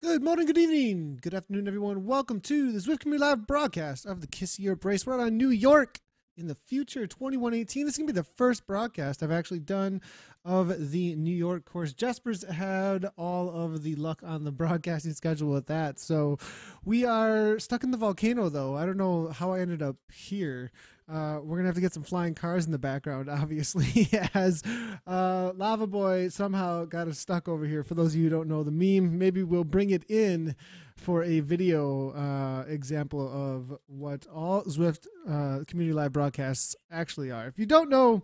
Good morning, good evening, good afternoon, everyone. Welcome to the Zwift Community Live broadcast of the Kiss Europe race. We're out on New York in the future, 2118. This is going to be the first broadcast I've actually done of the New York course. Jasper's had all of the luck on the broadcasting schedule with that. So we are stuck in the volcano, though. I don't know how I ended up here. We're going to have to get some flying cars in the background, obviously, as Lava Boy somehow got us stuck over here. For those of you who don't know the meme, maybe we'll bring it in for a video example of what all Zwift Community Live broadcasts actually are. If you don't know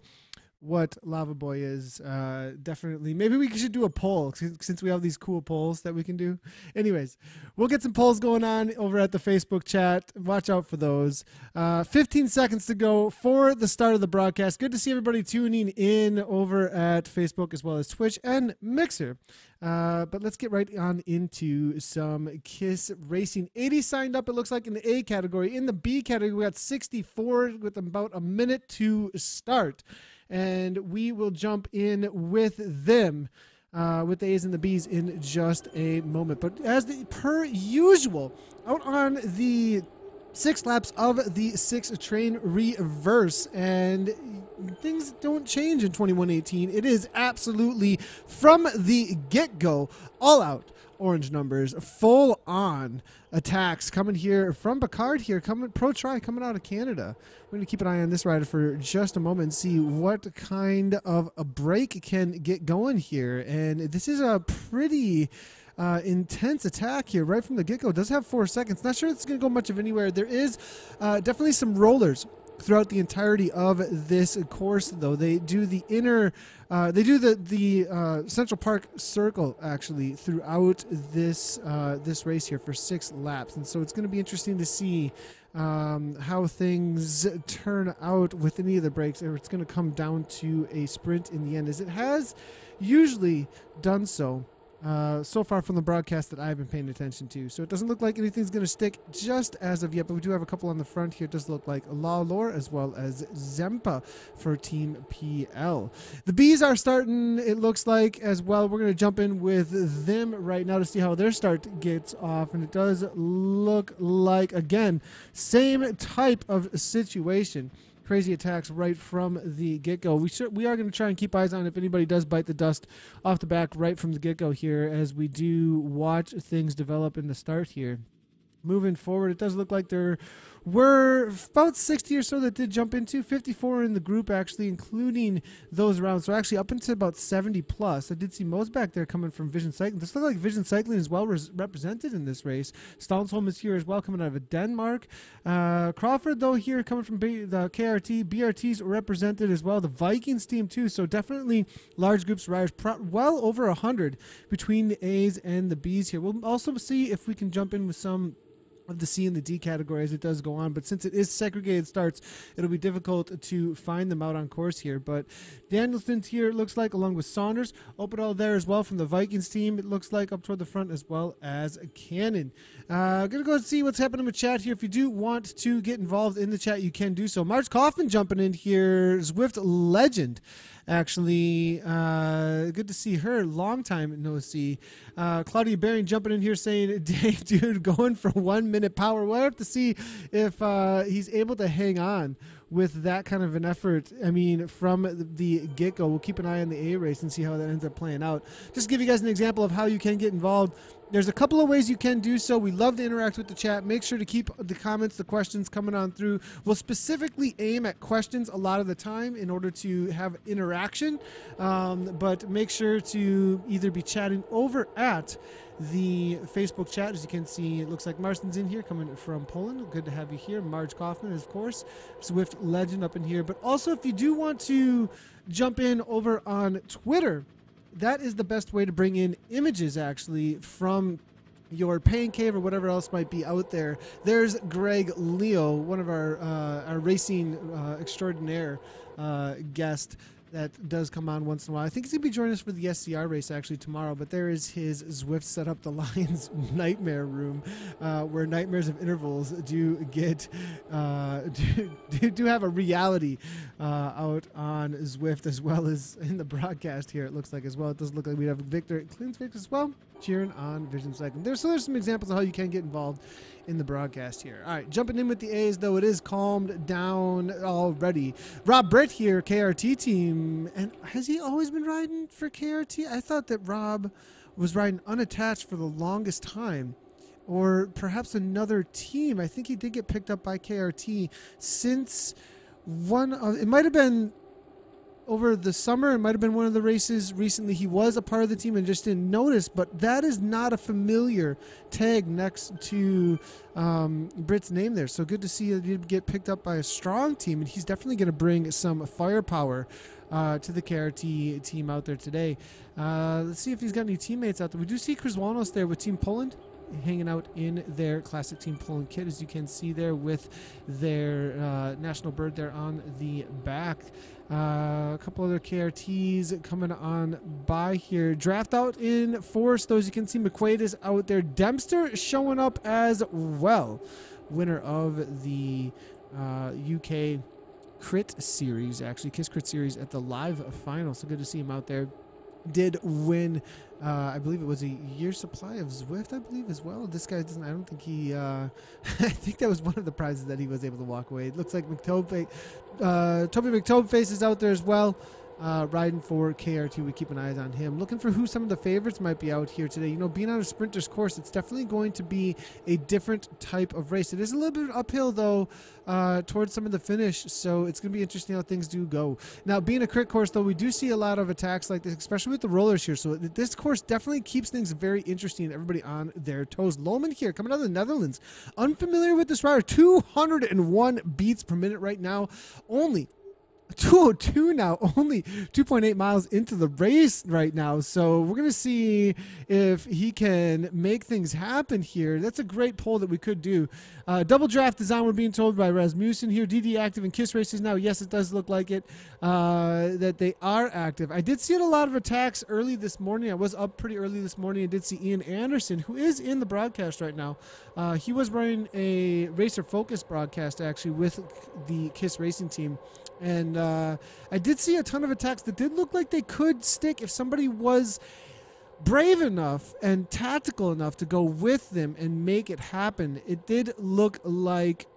what Lava Boy is, definitely maybe we should do a poll since we have these cool polls that we can do. Anyways, we'll get some polls going on over at the Facebook chat. Watch out for those. 15 seconds to go for the start of the broadcast. Good to see everybody tuning in over at Facebook as well as Twitch and Mixer. But let's get right on into some KISS racing. 80 signed up, it looks like, in the A category. In the B category, we got 64 with about a minute to start. And we will jump in with them, with the A's and the B's in just a moment. But as per usual, out on the 6 laps of the 6 train reverse, and things don't change in 2118. It is absolutely from the get-go, all out orange numbers, full on attacks coming here from Picard here, coming out of Canada. We're going to keep an eye on this rider for just a moment and see what kind of a break can get going here. And this is a pretty intense attack here right from the get-go. It does have 4 seconds. Not sure it's going to go much of anywhere. There is definitely some rollers throughout the entirety of this course, though. They do the inner, the Central Park Circle actually throughout this this race here for 6 laps, and so it's going to be interesting to see how things turn out with any of the breaks, or it's going to come down to a sprint in the end, as it has usually done so. So far from the broadcast that I've been paying attention to. So it doesn't look like anything's going to stick just as of yet, but we do have a couple on the front here. It does look like La Lore as well as Zempa for Team PL. The Bs are starting, it looks like, as well. We're going to jump in with them right now to see how their start gets off, and it does look like, again, same type of situation. Crazy attacks right from the get-go. We are going to try and keep eyes on if anybody does bite the dust off the back right from the get-go here, as we do watch things develop in the start here. Moving forward, it does look like there were about 60 or so that did jump into, 54 in the group actually, including those rounds. So actually up into about 70 plus. I did see most back there coming from Vision Cycling. This looks like Vision Cycling is well represented in this race. Stonsholm is here as well, coming out of Denmark. Crawford, though, here coming from the KRT. BRT's represented as well. The Vikings team, too. So definitely large groups of riders, well over 100 between the A's and the B's here. We'll also see if we can jump in with some of the C and the D category as it does go on, but since it is segregated starts, it'll be difficult to find them out on course here. But Danielson's here, it looks like, along with Saunders. Opedal there as well from the Vikings team, it looks like, up toward the front, as well as Cannon. Gonna go and see what's happening with chat here. If you do want to get involved in the chat, you can do so. Marge Kaufman jumping in here, Zwift legend. Actually, good to see her. Long time no see. Claudia Baring jumping in here saying, dang, dude, going for 1 minute power. We'll have to see if he's able to hang on with that kind of an effort. I mean, from the get-go. We'll keep an eye on the A race and see how that ends up playing out. Just to give you guys an example of how you can get involved. There's a couple of ways you can do so. We love to interact with the chat. Make sure to keep the comments, the questions coming on through. We'll specifically aim at questions a lot of the time in order to have interaction. But make sure to either be chatting over at the Facebook chat. As you can see, it looks like Marston's in here coming from Poland. Good to have you here. Marge Kaufman, of course. Zwift legend up in here. But also, if you do want to jump in over on Twitter, that is the best way to bring in images, actually, from your pain cave or whatever else might be out there. There's Greg Leo, one of our racing extraordinaire guest that does come on once in a while. I think he's going to be joining us for the SCR race actually tomorrow, but there is his Zwift set up the Lions nightmare room, where nightmares of intervals do get do have a reality out on Zwift, as well as in the broadcast here, it looks like as well. It does look like we have Victor Klinsvik as well. cheering on Vision Cycling. So there's some examples of how you can get involved in the broadcast here. All right, jumping in with the A's, though it is calmed down already. Rob Britt here, KRT team. And has he always been riding for KRT? I thought that Rob was riding unattached for the longest time. Or perhaps another team. I think he did get picked up by KRT since it might have been over the summer. It might have been one of the races recently. He was a part of the team and just didn't notice, but that is not a familiar tag next to Britt's name there. So good to see that he get picked up by a strong team, and he's definitely going to bring some firepower to the KRT team out there today. Let's see if he's got any teammates out there. We do see Chris Wanos there with Team Poland, hanging out in their classic Team Poland kit, as you can see there, with their national bird there on the back. A couple other KRTs coming on by here. Draft out in force, though, as you can see, McQuaid is out there. Dempster showing up as well, winner of the UK Crit Series, actually KISS Crit Series at the live final. So good to see him out there. Did win, I believe it was a year's supply of Zwift, I believe, as well. This guy doesn't, I don't think he, I think that was one of the prizes that he was able to walk away. It looks like Toby McTobeface is out there as well, riding for KRT. We keep an eye on him. Looking for who some of the favorites might be out here today. You know, being on a sprinter's course, it's definitely going to be a different type of race. It is a little bit uphill, though, towards some of the finish, so it's going to be interesting how things do go. Now, being a crit course, though, we do see a lot of attacks like this, especially with the rollers here, so this course definitely keeps things very interesting and everybody on their toes. Lohman here, coming out of the Netherlands. Unfamiliar with this rider, 201 beats per minute right now. Only 202 now, only 2.8 miles into the race right now. So we're going to see if he can make things happen here. That's a great poll that we could do. Double draft design, we're being told by Rasmussen here. DD active in KISS races now. Yes, it does look like it, that they are active. I did see a lot of attacks early this morning. I was up pretty early this morning. I did see Ian Anderson, who is in the broadcast right now. He was running a Racer Focus broadcast, actually, with the KISS racing team. And I did see a ton of attacks that did look like they could stick if somebody was brave enough and tactical enough to go with them and make it happen. It did look like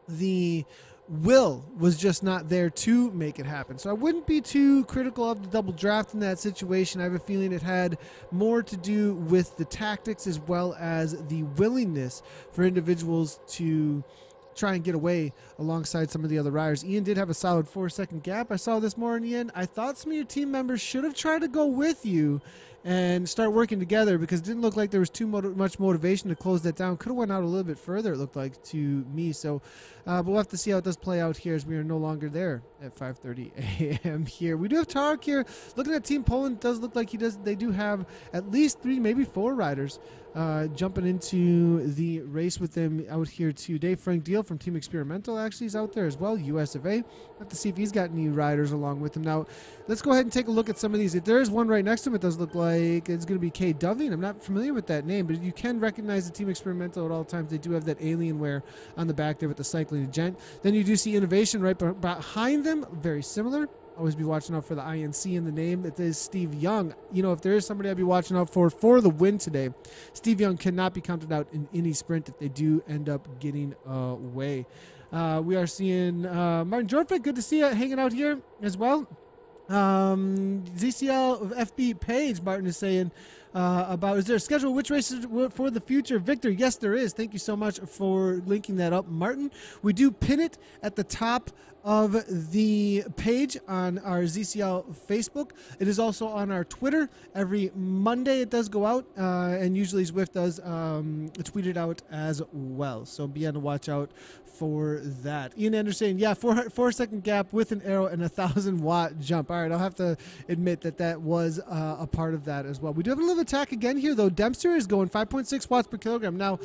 the will was just not there to make it happen. So I wouldn't be too critical of the double draft in that situation. I have a feeling it had more to do with the tactics as well as the willingness for individuals to try and get away alongside some of the other riders. Ian did have a solid 4-second gap. I saw this morning, Ian. I thought some of your team members should have tried to go with you and start working together, because it didn't look like there was too much motivation to close that down. Could have went out a little bit further, it looked like to me. So but we'll have to see how it does play out here, as we are no longer there at 5:30 a.m. here. We do have Tarek here. Looking at Team Poland, it does look like they do have at least 3, maybe 4 riders jumping into the race with them out here today. Frank Deal from Team Experimental actually is out there as well, US of A. Have to see if he's got any riders along with him. Now, let's go ahead and take a look at some of these. If there is one right next to him, it does look like it's going to be Kay Dovey. I'm not familiar with that name, but you can recognize the Team Experimental at all times. They do have that Alienware on the back there with the cycling gent. Then you do see Innovation right behind them, very similar. Always be watching out for the INC in the name. It is Steve Young. You know, if there is somebody I'd be watching out for the win today, Steve Young cannot be counted out in any sprint if they do end up getting away. We are seeing Martin Jorfik. Good to see you hanging out here as well. ZCL FB page, Martin is saying about, is there a schedule which races for the future? Victor, yes, there is. Thank you so much for linking that up, Martin. We do pin it at the top of the page on our ZCL Facebook. It is also on our Twitter. Every Monday it does go out, and usually Zwift does tweet it out as well. So be on the watch out for that. Ian Anderson, yeah, 4-second gap with an arrow and a 1,000-watt jump. All right, I'll have to admit that was a part of that as well. We do have a little attack again here, though. Dempster is going 5.6 watts per kilogram. Now,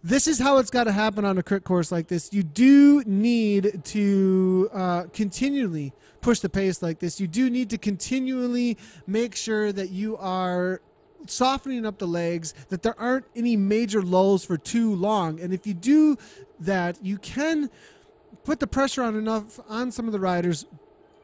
this is how it's got to happen on a crit course like this. You do need to continually push the pace like this. You do need to continually make sure that you are softening up the legs, that there aren't any major lulls for too long. And if you do that, you can put the pressure on some of the riders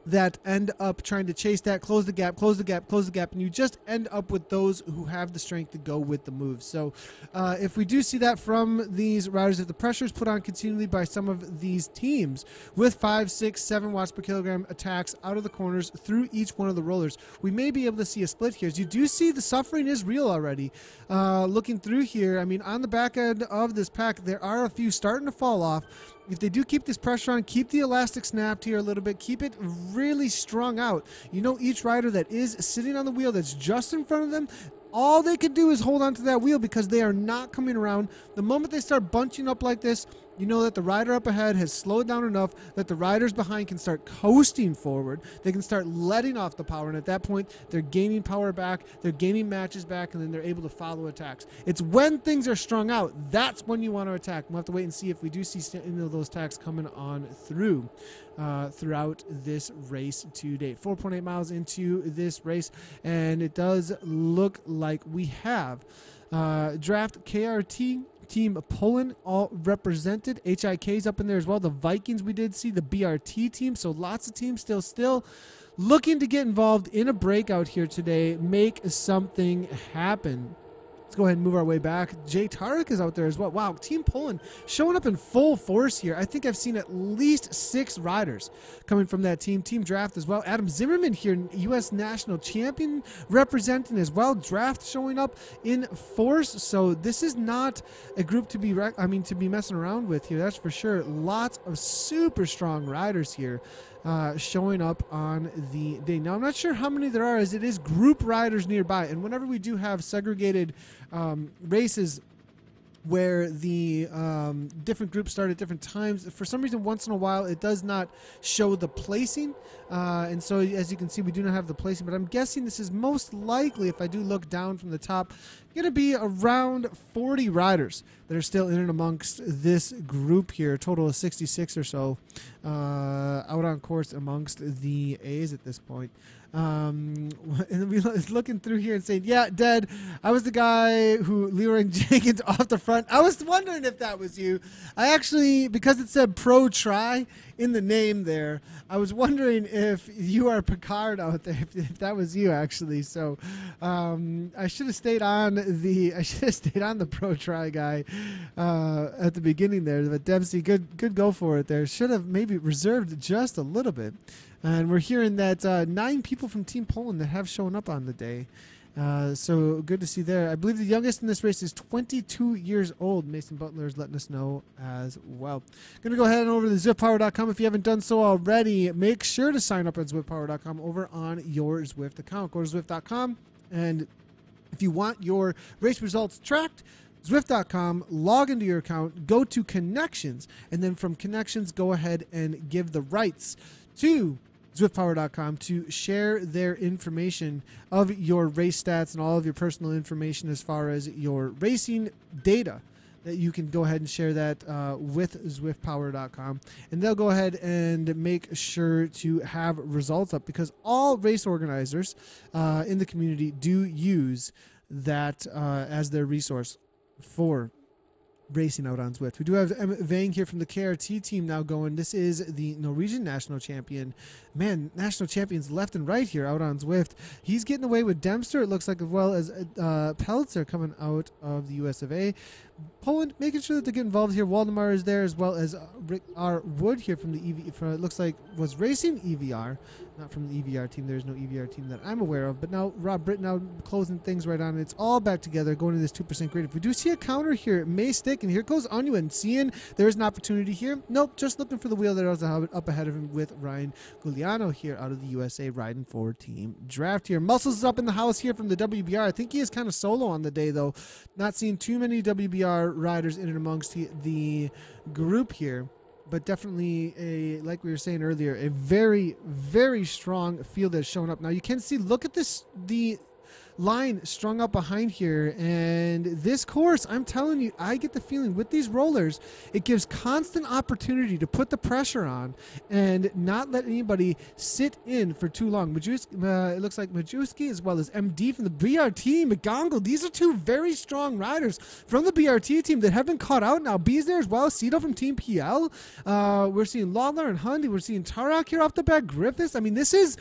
that end up trying to chase that, close the gap, close the gap, close the gap, and you just end up with those who have the strength to go with the moves. So if we do see that from these riders, if the pressure is put on continually by some of these teams with 5, 6, 7 watts per kilogram attacks out of the corners through each one of the rollers, we may be able to see a split here. As you do see, the suffering is real already. Looking through here, I mean, on the back end of this pack, there are a few starting to fall off. If they do keep this pressure on, keep the elastic snapped here a little bit, keep it really strung out. You know, each rider that is sitting on the wheel that's just in front of them, all they can do is hold on to that wheel because they are not coming around. The moment they start bunching up like this, you know that the rider up ahead has slowed down enough that the riders behind can start coasting forward. They can start letting off the power, and at that point, they're gaining power back, they're gaining matches back, and then they're able to follow attacks. It's when things are strung out, that's when you want to attack. We'll have to wait and see if we do see any of those attacks coming on through throughout this race to date. 4.8 miles into this race, and it does look like we have draft KRT, Team Poland all represented. HIK's up in there as well. The Vikings we did see, the BRT team. So lots of teams still looking to get involved in a breakout here today. Make something happen. Let's go ahead and move our way back. Jay Tarek is out there as well. Wow, Team Poland showing up in full force here. I think I've seen at least 6 riders coming from that team. Team Draft as well. Adam Zimmerman here, U.S. National Champion, representing as well. Draft showing up in force. So this is not a group to be messing around with here. That's for sure. Lots of super strong riders here showing up on the day. Now, I'm not sure how many there are, as it is group riders nearby. And whenever we do have segregated races where the different groups start at different times, for some reason, once in a while, it does not show the placing. And so, as you can see, we do not have the placing. But I'm guessing this is most likely, if I do look down from the top, going to be around 40 riders that are still in and amongst this group here. A total of 66 or so out on course amongst the A's at this point. And we looking through here and saying, yeah, Dead, I was the guy who Leroy Jenkins off the front. I was wondering if that was you. I actually, because it said Pro Try in the name there, I was wondering if you are Picard out there, if that was you actually. So I should have stayed on the Pro Try guy at the beginning there. But Dempsey, good go for it there. Should have maybe reserved just a little bit. And we're hearing that 9 people from Team Poland that have shown up on the day. So good to see there. I believe the youngest in this race is 22 years old. Mason Butler is letting us know as well. Going to go ahead and over to ZwiftPower.com. If you haven't done so already, make sure to sign up at ZwiftPower.com over on your Zwift account. Go to Zwift.com, and if you want your race results tracked, Zwift.com, log into your account, go to Connections, and then from Connections, go ahead and give the rights to ZwiftPower.com to share their information of your race stats and all of your personal information as far as your racing data, that you can go ahead and share that with ZwiftPower.com, and they'll go ahead and make sure to have results up, because all race organizers in the community do use that as their resource for racing out on Zwift. We do have Vang here from the KRT team now going. This is the Norwegian national champion. Man, national champions left and right here out on Zwift. He's getting away with Dempster, it looks like, as well as Pelitzer coming out of the US of A. Poland making sure that they get involved here. Waldemar is there, as well as Rick R. Wood here from the EV, it looks like was racing EVR, not from the EVR team. There's no EVR team that I'm aware of. But now Rob Britt now closing things right on. It's all back together going to this 2% grid. If we do see a counter here, it may stick. And here goes Onuen, seeing there's an opportunity here. Nope, just looking for the wheel that was up ahead of him with Ryan Giuliano here out of the USA, riding for Team Draft here. Muscles is up in the house here from the WBR. I think he is kind of solo on the day, though. Not seeing too many WBR riders in and amongst the group here, but definitely like we were saying earlier, a very, very strong field that's shown up. Now you can see, look at this, line strung up behind here. And this course, I'm telling you, I get the feeling with these rollers, it gives constant opportunity to put the pressure on and not let anybody sit in for too long. It looks like Majewski as well as MD from the BRT, McGongle. These are two very strong riders from the BRT team that have been caught out now. B's there as well. Cito from Team PL. We're seeing Lawler and Hundy. We're seeing Tarak here off the back. Griffiths. I mean, this has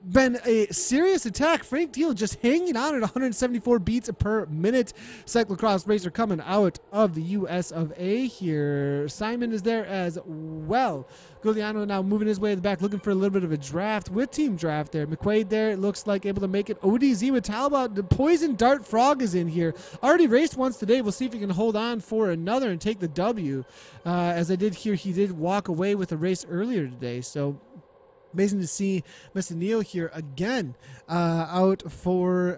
been a serious attack. Frank Deal just hanging on at 174 beats per minute. Cyclocross racer coming out of the US of A here. Simon is there as well. Giuliano now moving his way to the back, looking for a little bit of a draft with Team Draft there. McQuaid there, it looks like able to make it. ODZ with Talbot. The Poison Dart Frog is in here. Already raced once today. We'll see if he can hold on for another and take the W. As I did hear, he did walk away with a race earlier today. So amazing to see Mr. Neil here again out for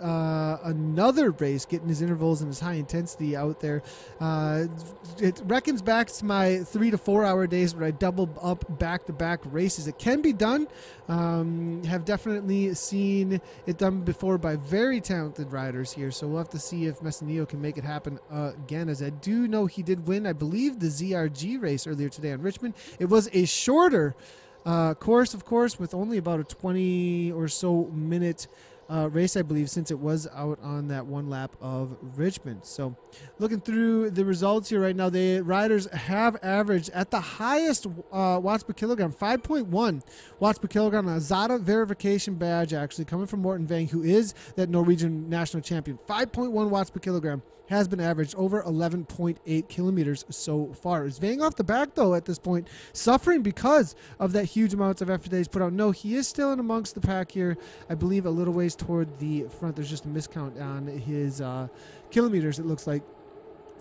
another race, getting his intervals and his high intensity out there. It reckons back to my 3 to 4 hour days where I double up back-to-back races. It can be done. Have definitely seen it done before by very talented riders here, so we'll have to see if Messineo can make it happen again, as I do know he did win, I believe, the ZRG race earlier today on Richmond. It was a shorter course, of course, with only about a 20 or so minute race, I believe, since it was out on that one lap of Richmond. So looking through the results here right now, the riders have averaged at the highest watts per kilogram, 5.1 watts per kilogram. A Zada verification badge actually coming from Morten Vang, who is that Norwegian national champion. 5.1 watts per kilogram has been averaged over 11.8 kilometers so far. Is Vang off the back, though, at this point, suffering because of that huge amounts of effort that he's put out? No, he is still in amongst the pack here, I believe, a little ways toward the front. There's just a miscount on his kilometers, it looks like,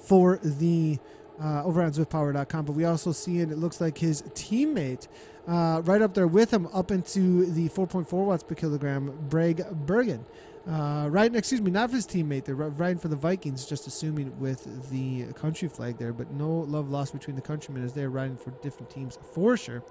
for the over on ZwiftPower.com. But we also see it looks like his teammate right up there with him, up into the 4.4 watts per kilogram, Breg Bergen. Riding, excuse me, not for his teammate. They're riding for the Vikings, just assuming with the country flag there, but no love lost between the countrymen as they're riding for different teams for sure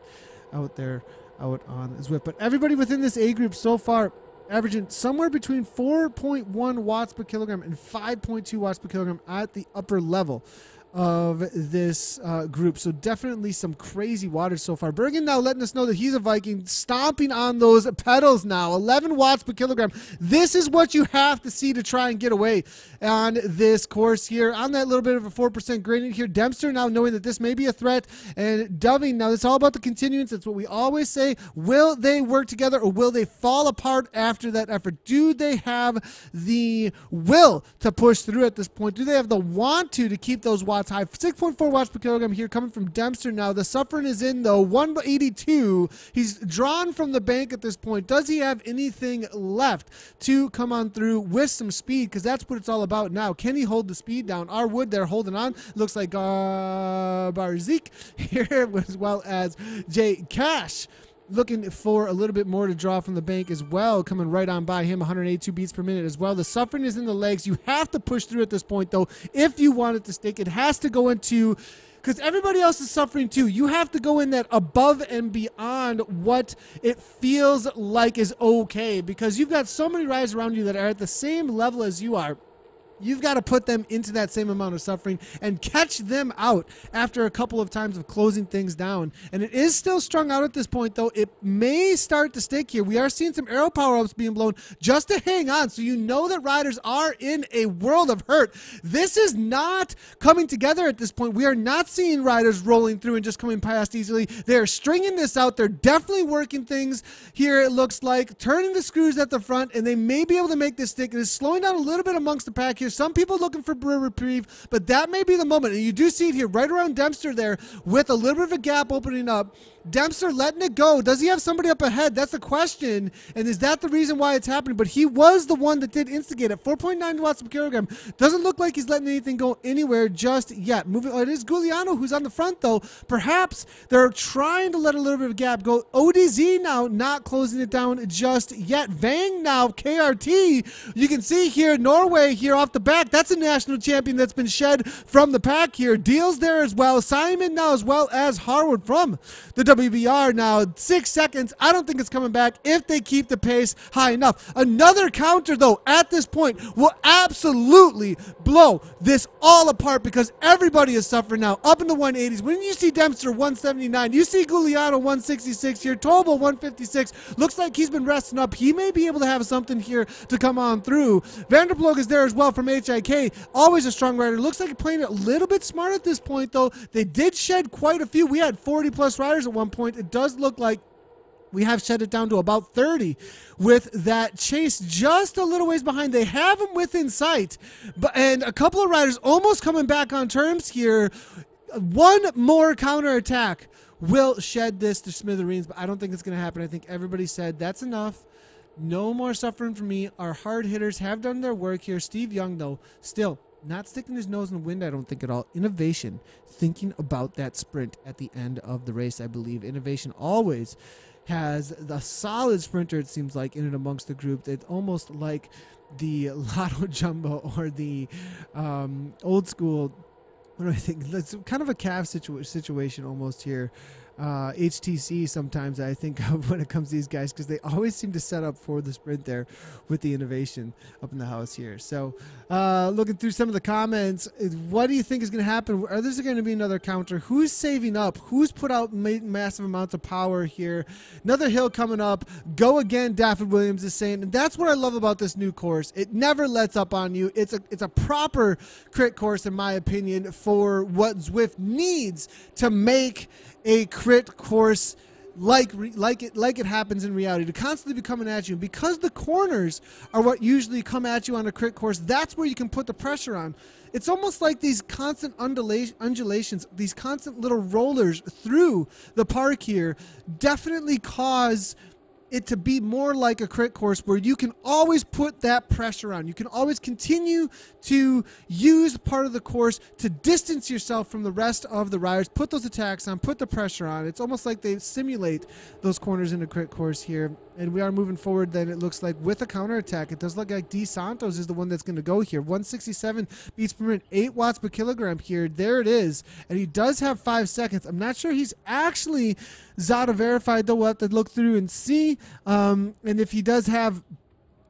out there, out on Zwift. But everybody within this A group so far averaging somewhere between 4.1 watts per kilogram and 5.2 watts per kilogram at the upper level of this group. So definitely some crazy wattage so far. Bergen now letting us know that he's a Viking, stomping on those pedals now. 11 watts per kilogram. This is what you have to see to try and get away on this course here. On that little bit of a 4% gradient here, Dempster now knowing that this may be a threat, and Doving. Now it's all about the continuance. It's what we always say. Will they work together or will they fall apart after that effort? Do they have the will to push through at this point? Do they have the want to keep those watts high? 6.4 watts per kilogram here coming from Dempster now. The suffering is in, though. 182. He's drawn from the bank at this point. Does he have anything left to come on through with some speed? Because that's what it's all about now. Can he hold the speed down? R. Wood there holding on. Looks like Barzik here, as well as Jay Cash looking for a little bit more to draw from the bank as well, coming right on by him, 182 beats per minute as well. The suffering is in the legs. You have to push through at this point, though. If you want it to stick, it has to go into, because everybody else is suffering too. You have to go in that above and beyond what it feels like is okay, because you've got so many riders around you that are at the same level as you are. You've got to put them into that same amount of suffering and catch them out after a couple of times of closing things down. And it is still strung out at this point, though. It may start to stick here. We are seeing some arrow power-ups being blown just to hang on, so you know that riders are in a world of hurt. This is not coming together at this point. We are not seeing riders rolling through and just coming past easily. They are stringing this out. They're definitely working things here, it looks like, turning the screws at the front, and they may be able to make this stick. It is slowing down a little bit amongst the pack here. Some people looking for a reprieve, but that may be the moment. And you do see it here right around Dempster there with a little bit of a gap opening up. Dempster letting it go. Does he have somebody up ahead? That's the question. And is that the reason why it's happening? But he was the one that did instigate it. 4.9 watts per kilogram. Doesn't look like he's letting anything go anywhere just yet. Moving. Oh, it is Giuliano who's on the front, though. Perhaps they're trying to let a little bit of a gap go. ODZ now not closing it down just yet. Vang now, KRT. You can see here, Norway here off the back. That's a national champion that's been shed from the pack here. Deals there as well. Simon now as well as Harwood from the WBR now. 6 seconds. I don't think it's coming back if they keep the pace high enough. Another counter, though, at this point will absolutely blow this all apart because everybody is suffering now. Up in the 180s. When you see Dempster 179, you see Giuliano 166 here, Tobo 156. Looks like he's been resting up. He may be able to have something here to come on through. Vanderploeg is there as well from HIK. Always a strong rider. Looks like he's playing it a little bit smart at this point, though. They did shed quite a few. We had 40 plus riders at one point. It does look like we have shed it down to about 30 with that Chase just a little ways behind. They have him within sight, and a couple of riders almost coming back on terms here. One more counterattack will shed this to smithereens, but I don't think it's going to happen. I think everybody said that's enough. No more suffering for me. Our hard hitters have done their work here. Steve Young, though, still not sticking his nose in the wind, I don't think at all. Innovation, thinking about that sprint at the end of the race, I believe. Innovation always has the solid sprinter, it seems like, in and amongst the group. It's almost like the Lotto Jumbo or the old school, what do I think? It's kind of a calf situation almost here. HTC sometimes I think of when it comes to these guys because they always seem to set up for the sprint there with the innovation up in the house here. So looking through some of the comments, what do you think is going to happen? Are there going to be another counter? Who's saving up? Who's put out massive amounts of power here? Another hill coming up. Go again, Dafford Williams is saying. And that's what I love about this new course. It never lets up on you. It's a proper crit course, in my opinion, for what Zwift needs to make a crit course like it happens in reality, to constantly be coming at you. Because the corners are what usually come at you on a crit course, that's where you can put the pressure on. It's almost like these constant undulations, these constant little rollers through the park here definitely cause it to be more like a crit course where you can always put that pressure on. You can always continue to use part of the course to distance yourself from the rest of the riders, put those attacks on, put the pressure on. It's almost like they simulate those corners in a crit course here. And we are moving forward then, it looks like, with a counterattack. It does look like D. Santos is the one that's going to go here. 167 beats per minute, 8 watts per kilogram here. There it is. And he does have 5 seconds. I'm not sure he's actually Zada verified, though. We'll have to look through and see. And if he does have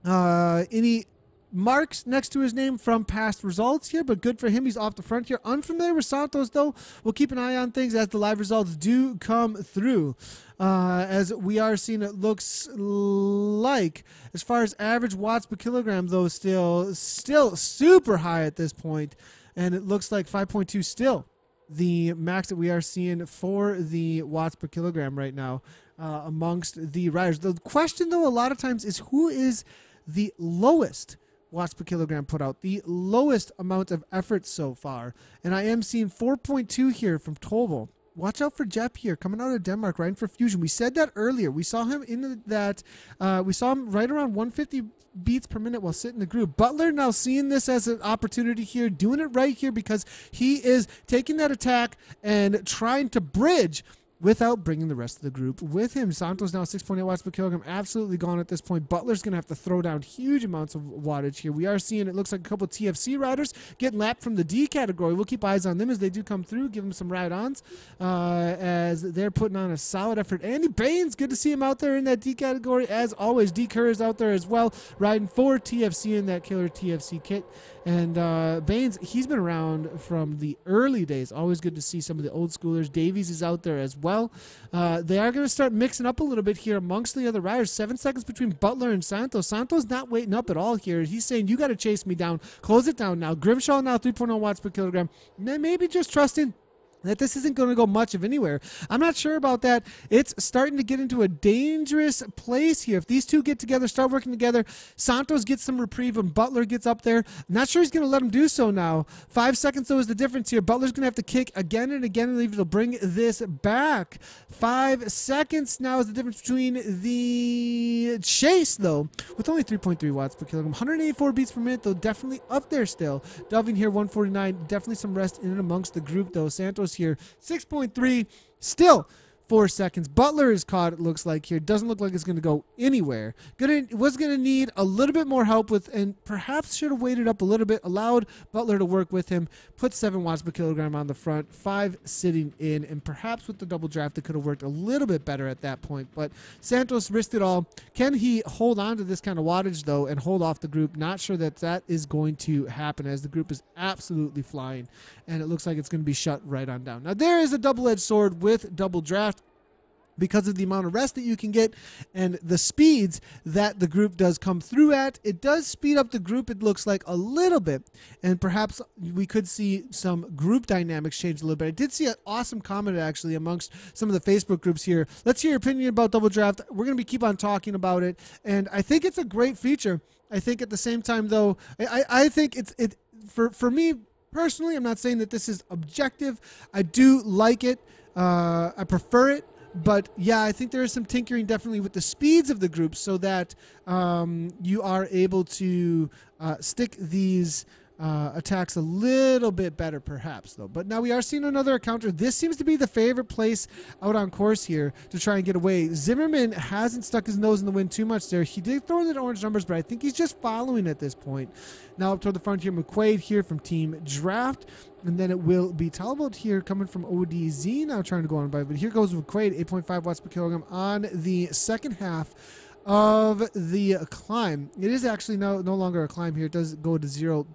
any marks next to his name from past results here, but good for him. He's off the front here. Unfamiliar with Santos, though. We'll keep an eye on things as the live results do come through. As we are seeing, it looks like, as far as average watts per kilogram, though, still super high at this point, and it looks like 5.2 still the max that we are seeing for the watts per kilogram right now amongst the riders. The question, though, a lot of times is who is the lowest watts per kilogram put out, the lowest amount of effort so far, and I am seeing 4.2 here from Tobel. Watch out for Jepp here, coming out of Denmark, riding for Fusion. We said that earlier. We saw him in that. We saw him right around 150 beats per minute while sitting in the group. Butler now seeing this as an opportunity here, doing it right here because he is taking that attack and trying to bridge without bringing the rest of the group with him. Santos now 6.8 watts per kilogram, absolutely gone at this point. Butler's going to have to throw down huge amounts of wattage here. We are seeing, it looks like, a couple of TFC riders getting lapped from the D category. We'll keep eyes on them as they do come through, give them some ride-ons as they're putting on a solid effort. Andy Baines, good to see him out there in that D category as always. D Kerr is out there as well, riding for TFC in that killer TFC kit. And Baines, he's been around from the early days. Always good to see some of the old schoolers. Davies is out there as well. They are going to start mixing up a little bit here amongst the other riders. 7 seconds between Butler and Santos. Santos not waiting up at all here. He's saying, you got to chase me down. Close it down now. Grimshaw now 3.0 watts per kilogram. Maybe just trusting that this isn't going to go much of anywhere. I'm not sure about that. It's starting to get into a dangerous place here. If these two get together, start working together, Santos gets some reprieve and Butler gets up there. Not sure he's going to let him do so now. 5 seconds, though, is the difference here. Butler's going to have to kick again and again and leave it to bring this back. 5 seconds now is the difference between the chase, though, with only 3.3 watts per kilogram. 184 beats per minute, though, definitely up there still. Delving here, 149. Definitely some rest in and amongst the group, though. Santos here, 6.3, still 4 seconds. Butler is caught, it looks like here. Doesn't look like it's going to go anywhere. Was going to need a little bit more help with, and perhaps should have waited up a little bit, allowed Butler to work with him, put 7 watts per kilogram on the front, 5 sitting in, and perhaps with the double draft it could have worked a little bit better at that point. But Santos risked it all. Can he hold on to this kind of wattage, though, and hold off the group? Not sure that is going to happen, as the group is absolutely flying, and it looks like it's going to be shut right on down. Now, there is a double-edged sword with double draft, because of the amount of rest that you can get and the speeds that the group does come through at. It does speed up the group, it looks like, a little bit, and perhaps we could see some group dynamics change a little bit. I did see an awesome comment actually amongst some of the Facebook groups here. Let's hear your opinion about double draft. We're going to keep on talking about it, and I think it's a great feature. I think at the same time, though, I think it for me personally, I'm not saying that this is objective. I do like it. I prefer it. But yeah, I think there is some tinkering definitely with the speeds of the group, so that you are able to stick these attacks a little bit better, perhaps, though. But now we are seeing another encounter. This seems to be the favorite place out on course here to try and get away. Zimmerman hasn't stuck his nose in the wind too much there. He did throw in the orange numbers, but I think he's just following at this point. Now up toward the front here, McQuaid here from Team Draft. And then it will be Talbot here coming from ODZ now trying to go on by. But here goes McQuaid, 8.5 watts per kilogram on the second half of the climb. It is actually no longer a climb here. It does go to 0%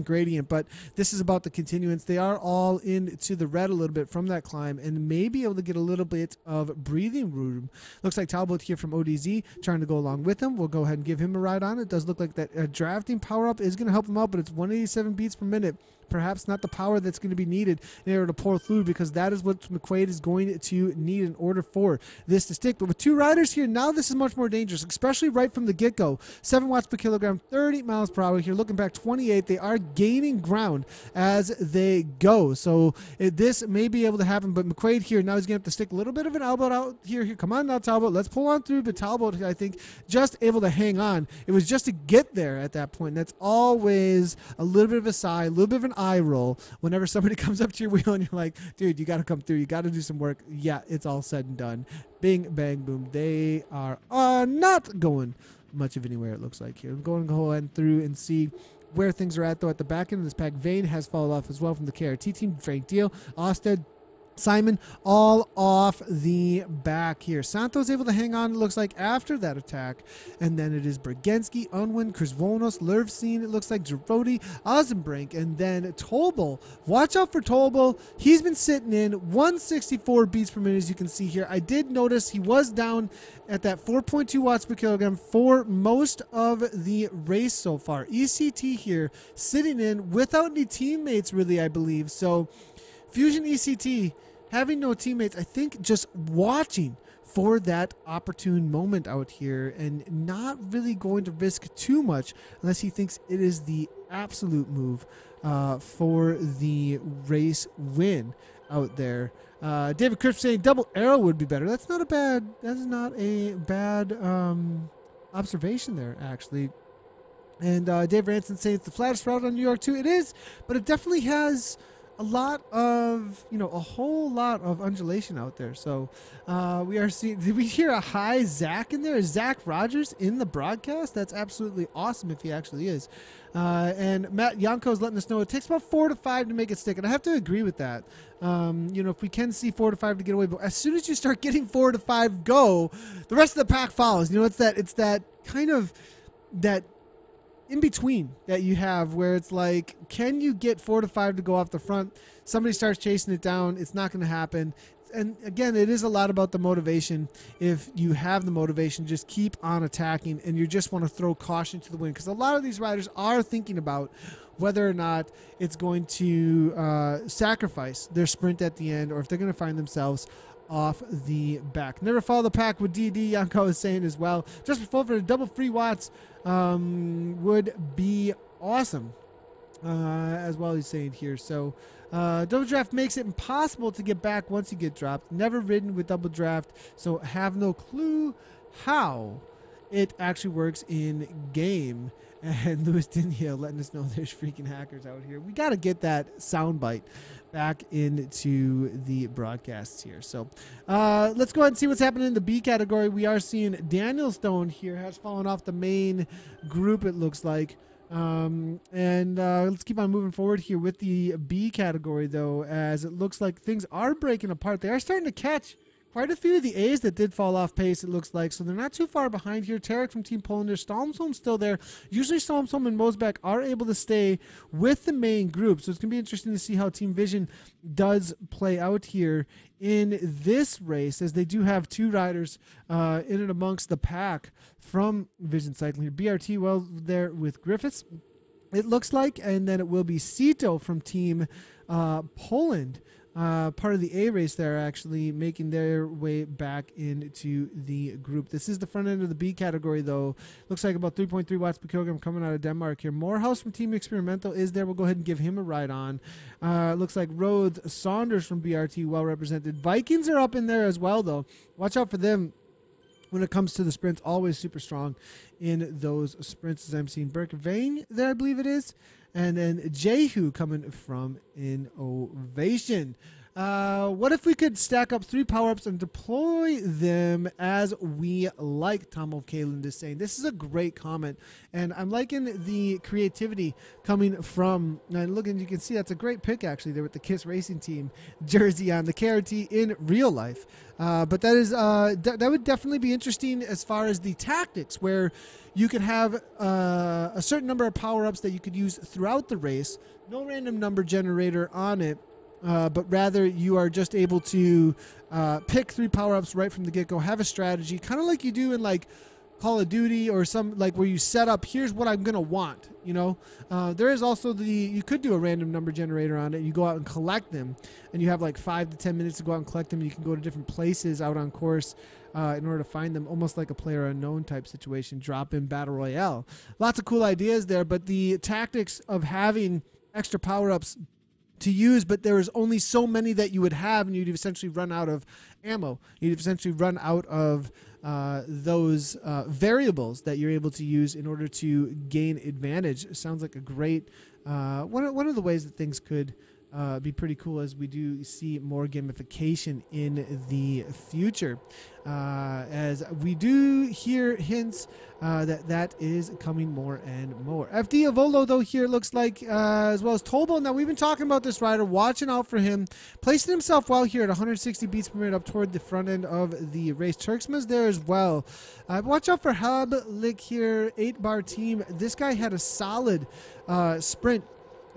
gradient, but this is about the continuance. They are all into the red a little bit from that climb and may be able to get a little bit of breathing room. Looks like Talbot here from ODZ trying to go along with him. We'll go ahead and give him a ride on it. It does look like that drafting power up is going to help him out, but it's 187 beats per minute. Perhaps not the power that's going to be needed in order to pour through, because that is what McQuaid is going to need in order for this to stick. But with 2 riders here, now this is much more dangerous, especially right from the get-go. 7 watts per kilogram, 30 miles per hour here. Looking back, 28. They are gaining ground as they go. So this may be able to happen, but McQuaid here, now he's going to have to stick a little bit of an elbow out here. Come on now, Talbot. Let's pull on through. But Talbot, I think, just able to hang on. It was just to get there at that point. And that's always a little bit of a sigh, a little bit of an eye roll whenever somebody comes up to your wheel and you're like, dude, you got to come through, you got to do some work. Yeah, it's all said and done. Bing, bang, boom. They are not going much of anywhere, it looks like here. I'm going to go ahead through and see where things are at, though. At the back end of this pack, Vane has fallen off as well from the KRT team. Frank Deal, Osted, Simon, all off the back here. Santos able to hang on, it looks like, after that attack. And then it is Bragensky, Unwin, Krzvonos, Lervseen, it looks like Girodi, Ozenbrink, and then Tolbel. Watch out for Tolbel. He's been sitting in 164 beats per minute, as you can see here. I did notice he was down at that 4.2 watts per kilogram for most of the race so far. ECT here sitting in without any teammates, really, I believe. So Fusion ECT having no teammates, I think just watching for that opportune moment out here and not really going to risk too much unless he thinks it is the absolute move for the race win out there. David Crisp saying double arrow would be better. That's not a bad observation there, actually. And Dave Ranson saying it's the flattest route on New York too. It is, but it definitely has a lot of, a whole lot of undulation out there. So we are seeing, did we hear a high Zach in there? Is Zach Rogers in the broadcast? That's absolutely awesome if he actually is. And Matt Yanko is letting us know it takes about 4 to 5 to make it stick. And I have to agree with that. If we can see 4 to 5 to get away, but as soon as you start getting 4 to 5 go, the rest of the pack follows. It's that kind of that in between that you have where it's like, can you get 4 to 5 to go off the front? Somebody starts chasing it down. It's not going to happen. And again, it is a lot about the motivation. If you have the motivation, just keep on attacking, and you just want to throw caution to the wind, because a lot of these riders are thinking about whether or not it's going to sacrifice their sprint at the end, or if they're going to find themselves off the back. Never follow the pack with DD, Yanko is saying as well. Just before for the double free watts would be awesome as well, he's saying here. So double draft makes it impossible to get back once you get dropped. Never ridden with double draft, so have no clue how it actually works in game And Louis Digne letting us know there's freaking hackers out here. We got to get that soundbite back into the broadcasts here. So let's go ahead and see what's happening in the B category. We are seeing Daniel Stone here has fallen off the main group, it looks like. Let's keep on moving forward here with the B category, though, as it looks like things are breaking apart. They are starting to catch quite a few of the A's that did fall off pace, it looks like. So they're not too far behind here. Tarek from Team Poland there. Stalmsholm still there. Usually Stalmsholm and Mosbeck are able to stay with the main group. So it's going to be interesting to see how Team Vision does play out here in this race, as they do have two riders in and amongst the pack from Vision Cycling here. BRT well there with Griffiths, it looks like. And then it will be Sito from Team Poland. Part of the A race there, actually making their way back into the group. This is the front end of the B category, though. Looks like about 3.3 watts per kilogram coming out of Denmark here. Morehouse from Team Experimental is there. We'll go ahead and give him a ride on. Looks like Rhodes, Saunders from BRT, well represented. Vikings are up in there as well, though. Watch out for them when it comes to the sprints. Always super strong in those sprints, as I'm seeing Burke Vane there, I believe it is. And then Jehu coming from Innovation. What if we could stack up 3 power-ups and deploy them as we like, Tom O'Kalen is saying. This is a great comment, and I'm liking the creativity coming from, and looking, you can see that's a great pick actually there with the KISS Racing Team jersey on, the KRT in real life. But that is that would definitely be interesting as far as the tactics, where you could have a certain number of power-ups that you could use throughout the race, no random number generator on it, but rather you are just able to pick 3 power-ups right from the get-go, have a strategy, kind of like you do in like Call of Duty or some, like where you set up, here's what I'm going to want, you know. There is also you could do a random number generator on it. You go out and collect them, and you have like 5 to 10 minutes to go out and collect them. You can go to different places out on course in order to find them, almost like a player unknown type situation, drop in Battle Royale. Lots of cool ideas there, but the tactics of having extra power-ups to use, but there is only so many that you would have, and you'd essentially run out of ammo. You'd essentially run out of those variables that you're able to use in order to gain advantage. It sounds like a great one of the ways that things could be pretty cool, as we do see more gamification in the future, as we do hear hints that is coming more and more. FD Avolo, though, here looks like, as well as Tolbo. Now, we've been talking about this rider, watching out for him, placing himself well here at 160 beats per minute up toward the front end of the race. Turksma's there as well. Watch out for Hablik here, 8-bar team. This guy had a solid sprint,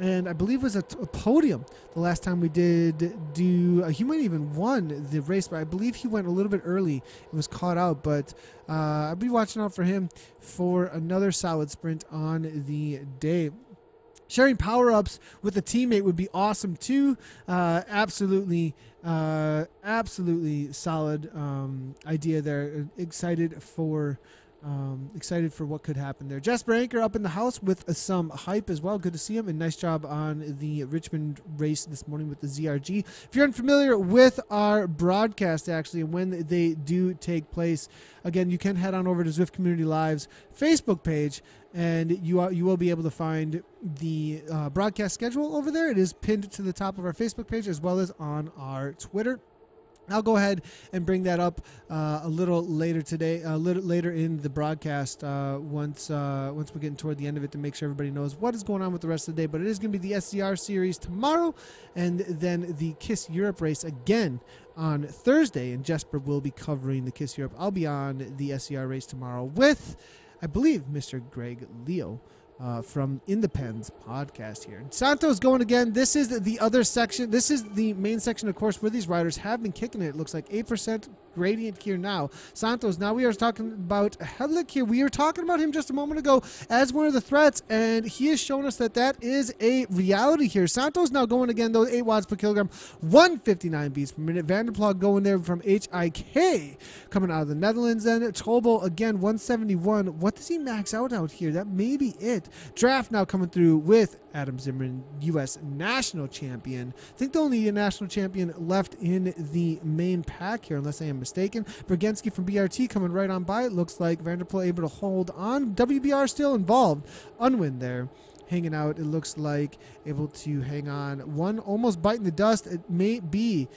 and I believe it was a podium the last time we did do. He might even won the race, but I believe he went a little bit early and was caught out. But I'll be watching out for him for another solid sprint on the day. Sharing power-ups with a teammate would be awesome too. Absolutely solid idea there. Excited for what could happen there. Jasper Anchor up in the house with some hype as well. Good to see him, and nice job on the Richmond race this morning with the ZRG. If you're unfamiliar with our broadcast, actually, and when they do take place, again, you can head on over to Zwift Community Live's Facebook page, and you will be able to find the broadcast schedule over there. It is pinned to the top of our Facebook page as well as on our Twitter. I'll go ahead and bring that up a little later today, a little later in the broadcast, once we're getting toward the end of it, to make sure everybody knows what is going on with the rest of the day. But it is going to be the SCR series tomorrow, and then the KISS Europe race again on Thursday. And Jesper will be covering the KISS Europe. I'll be on the SCR race tomorrow with, I believe, Mr. Greg Leo from In the Pens podcast here. And Santos going again. This is the other section. This is the main section, of course, where these riders have been kicking it. It looks like 8% gradient here now. Santos, now we are talking about Hedlick here. We were talking about him just a moment ago as one of the threats, and he has shown us that that is a reality here. Santos now going again, though, 8 watts per kilogram, 159 beats per minute. Vanderploeg going there from HIK, coming out of the Netherlands. And Tolbo again, 171. What does he max out here? That may be it. Draft now coming through with Adam Zimmerman, U.S. national champion. I think the only national champion left in the main pack here, unless I am mistaken. Bragensky from BRT coming right on by. It looks like Vanderpool able to hold on. WBR still involved. Unwin there. Hanging out, it looks like able to hang on. One almost biting the dust. It may be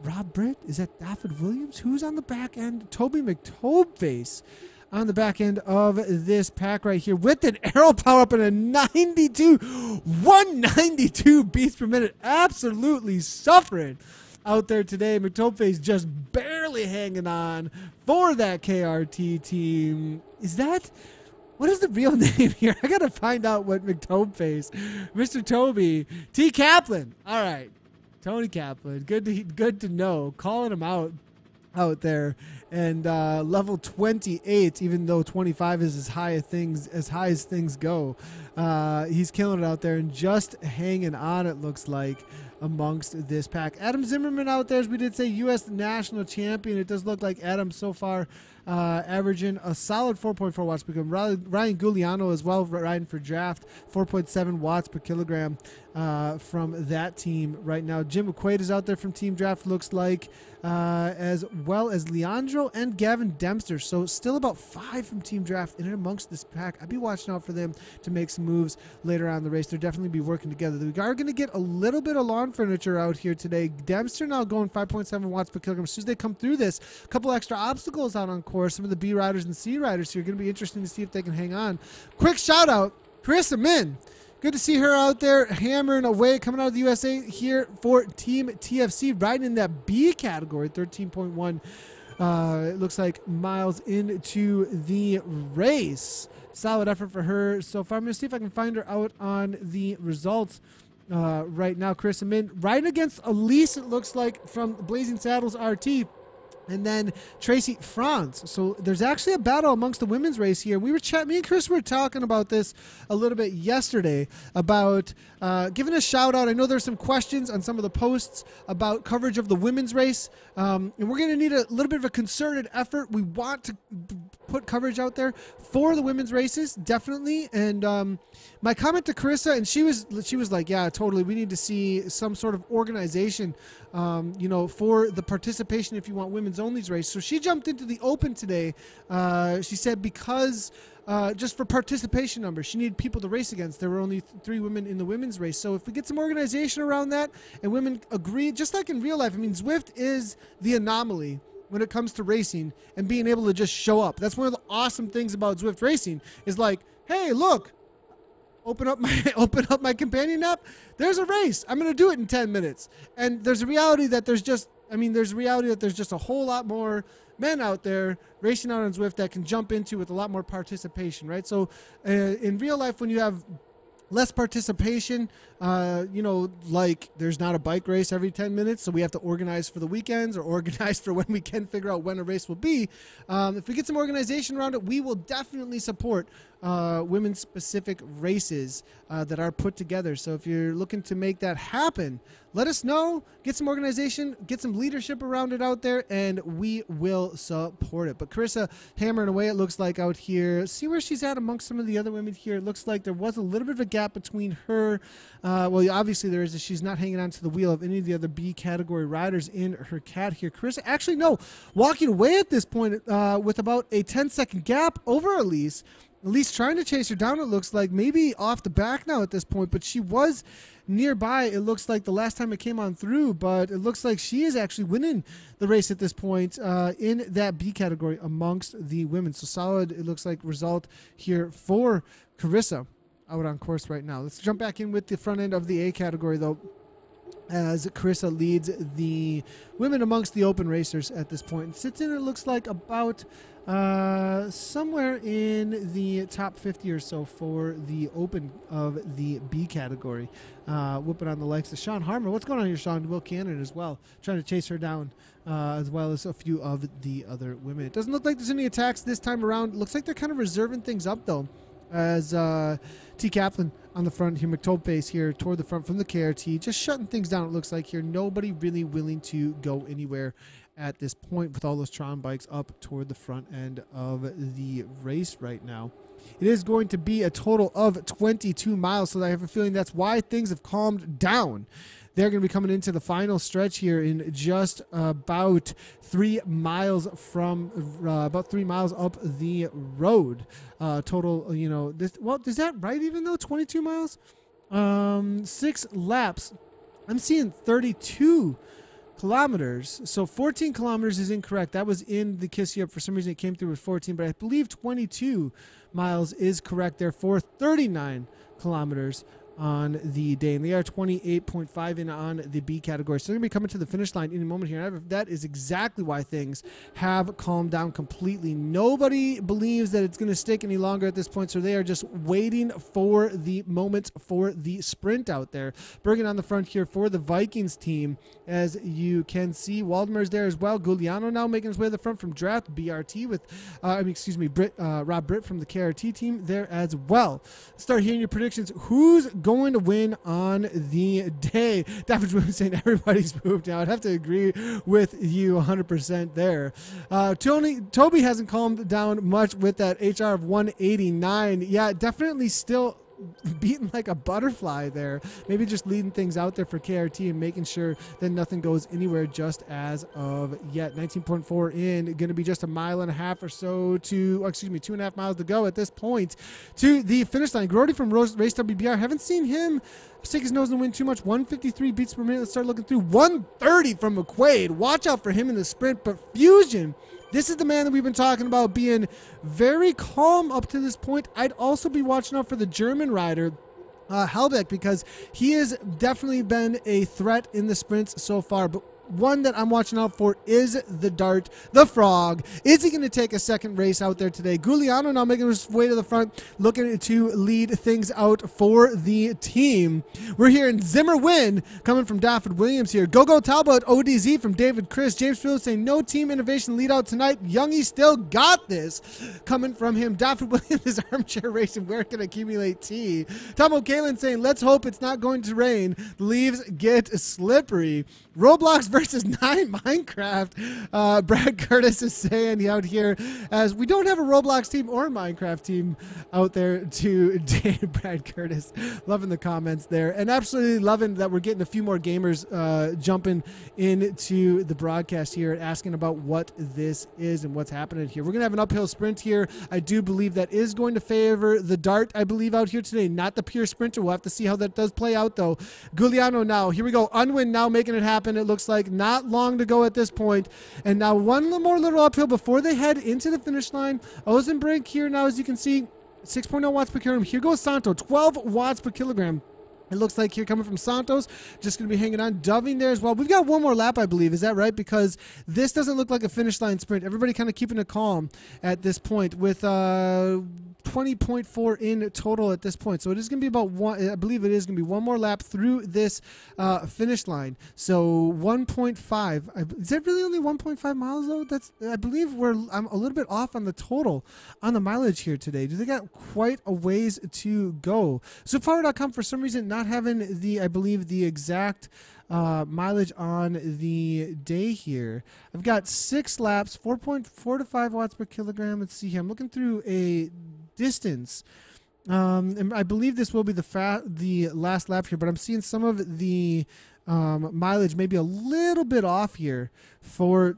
Rob Britt. Is that Dafford Williams? Who's on the back end? Toby McTobeface on the back end of this pack right here with an arrow power up and a 192 beats per minute. Absolutely suffering out there today. McTobeface just barely hanging on for that KRT team. What is the real name here? I got to find out what McTobeface. Mr. Toby. T. Kaplan. All right. Tony Kaplan. Good to know. Calling him out there. And level 28, even though 25 is as high as things go. He's killing it out there and just hanging on, it looks like, amongst this pack. Adam Zimmerman out there, as we did say, U.S. national champion. It does look like Adam so far averaging a solid 4.4 watts per kilogram. Ryan Giuliano as well, riding for draft, 4.7 watts per kilogram from that team right now. Jim McQuaid is out there from Team Draft, looks like, as well as Leandro and Gavin Dempster. So still about 5 from Team Draft in and amongst this pack. I'd be watching out for them to make some moves later on in the race. They'll definitely be working together. We are going to get a little bit of lawn furniture out here today. Dempster now going 5.7 watts per kilogram. As soon as they come through this, a couple extra obstacles out on course. Some of the B riders and C riders here are going to be interesting to see if they can hang on. Quick shout out, Carissa Min. Good to see her out there hammering away, coming out of the USA here for Team TFC, riding in that B category, 13.1. It looks like miles into the race. Solid effort for her so far. I'm going to see if I can find her out on the results right now. Carissa Min riding against Elise, it looks like, from Blazing Saddles RT. And then Tracy Franz. So there's actually a battle amongst the women's race here. Me and Chris were talking about this a little bit yesterday about giving a shout out. I know there's some questions on some of the posts about coverage of the women's race. And we're going to need a little bit of a concerted effort. We want to put coverage out there for the women's races, definitely. And my comment to Carissa, and she was like, yeah, totally. We need to see some sort of organization, for the participation if you want women's only's race. So she jumped into the open today. She said because just for participation numbers, she needed people to race against. There were only 3 women in the women's race. So if we get some organization around that and women agree, just like in real life, I mean, Zwift is the anomaly when it comes to racing and being able to just show up. That's one of the awesome things about Zwift racing is like, hey, look, open up my companion app. There's a race. I'm going to do it in 10 minutes. And there's a reality that there's just a whole lot more men out there racing out on Zwift that can jump into with a lot more participation, right? So in real life, when you have less participation, like there's not a bike race every 10 minutes, so we have to organize for the weekends or organize for when we can figure out when a race will be. If we get some organization around it, we will definitely support women's specific races that are put together. So if you're looking to make that happen, let us know, get some organization, get some leadership around it out there, and we will support it. But Carissa hammering away, it looks like, out here. See where she's at amongst some of the other women here. It looks like there was a little bit of a gap between her. Well, obviously there is. She's not hanging on to the wheel of any of the other B category riders in her cat here. Carissa, actually, no, walking away at this point with about a 10-second gap over Elise. Elise trying to chase her down, it looks like, maybe off the back now at this point, but she was nearby, it looks like, the last time it came on through, but it looks like she is actually winning the race at this point in that B category amongst the women. So solid, it looks like, result here for Carissa out on course right now. Let's jump back in with the front end of the A category, though, as Carissa leads the women amongst the open racers at this point. And sits in, it looks like, about somewhere in the top 50 or so for the open of the B category. Whooping on the likes of Sean Harmer. What's going on here, Sean? Will Cannon as well, trying to chase her down, as well as a few of the other women. It doesn't look like there's any attacks this time around. Looks like they're kind of reserving things up, though, as T. Kaplan on the front here, McTobeface here toward the front from the KRT, just shutting things down, it looks like here. Nobody really willing to go anywhere at this point with all those Tron bikes up toward the front end of the race right now. It is going to be a total of 22 miles, so I have a feeling that's why things have calmed down. they're going to be coming into the final stretch here in just about 3 miles from about 3 miles up the road. Total, you know, is that right? Even though 22 miles, 6 laps. I'm seeing 32 kilometers. So 14 kilometers is incorrect. That was in the Kiss Europe. For some reason, it came through with 14, but I believe 22 miles is correct there for 39 kilometers on the day, and they are 28.5 in on the B category. So they're going to be coming to the finish line in a moment here. And that is exactly why things have calmed down completely. Nobody believes that it's going to stick any longer at this point, so they are just waiting for the moment for the sprint out there. Bergen on the front here for the Vikings team. As you can see, Waldemar's there as well. Giuliano now making his way to the front from Draft BRT with, Rob Britt from the KRT team there as well. Start hearing your predictions. Who's going to win on the day? David's saying everybody's moved now. I'd have to agree with you 100% there. Toby hasn't calmed down much with that HR of 189. Yeah, definitely still beating like a butterfly there. Maybe just leading things out there for KRT and making sure that nothing goes anywhere just as of yet. 19.4 in, going to be just a mile and a half or so to, 2.5 miles to go at this point to the finish line. Grody from Race WBR, haven't seen him stick his nose in the wind too much. 153 beats per minute. Let's start looking through. 130 from McQuaid. Watch out for him in the sprint, but Fusion, this is the man that we've been talking about being very calm up to this point. I'd also be watching out for the German rider, Helbeck, because he has definitely been a threat in the sprints so far. But one that I'm watching out for is the Dart, the Frog. Is he going to take a second race out there today? Giuliano now making his way to the front, looking to lead things out for the team. We're hearing Zimmer win coming from Dafford Williams here. Go Talbot, ODZ from David Chris. James Fields saying no team innovation lead out tonight. Youngie still got this coming from him. Dafford Williams is armchair racing. Where can accumulate tea? Tom O'Kalen saying let's hope it's not going to rain. The leaves get slippery. Roblox versus 9 Minecraft. Brad Curtis is saying out here, as we don't have a Roblox team or a Minecraft team out there today. Brad Curtis loving the comments there, and absolutely loving that we're getting a few more gamers jumping into the broadcast here, asking about what this is and what's happening here. We're going to have an uphill sprint here. I do believe that is going to favor the Dart, I believe, out here today, not the pure sprinter. We'll have to see how that does play out, though. Giuliano now, here we go. Unwin now making it happen. It looks like not long to go at this point. And now one more little uphill before they head into the finish line. Ozenbrink here now, as you can see, 6.0 watts per kilogram. Here goes Santo, 12 watts per kilogram. It looks like here coming from Santos, just going to be hanging on. Doving there as well. We've got one more lap, I believe. Is that right? Because this doesn't look like a finish line sprint. Everybody kind of keeping it calm at this point with 20.4 in total at this point. So it is going to be about one, I believe it is going to be one more lap through this finish line. So 1.5. Is that really only 1.5 miles though? That's, I believe I'm a little bit off on the total on the mileage here today. Do they got quite a ways to go? So Power.com for some reason not having the, I believe, the exact mileage on the day here. I've got 6 laps, 4.4 to 5 watts per kilogram. Let's see here. I'm looking through a distance. And I believe this will be the last lap here, but I'm seeing some of the mileage maybe a little bit off here for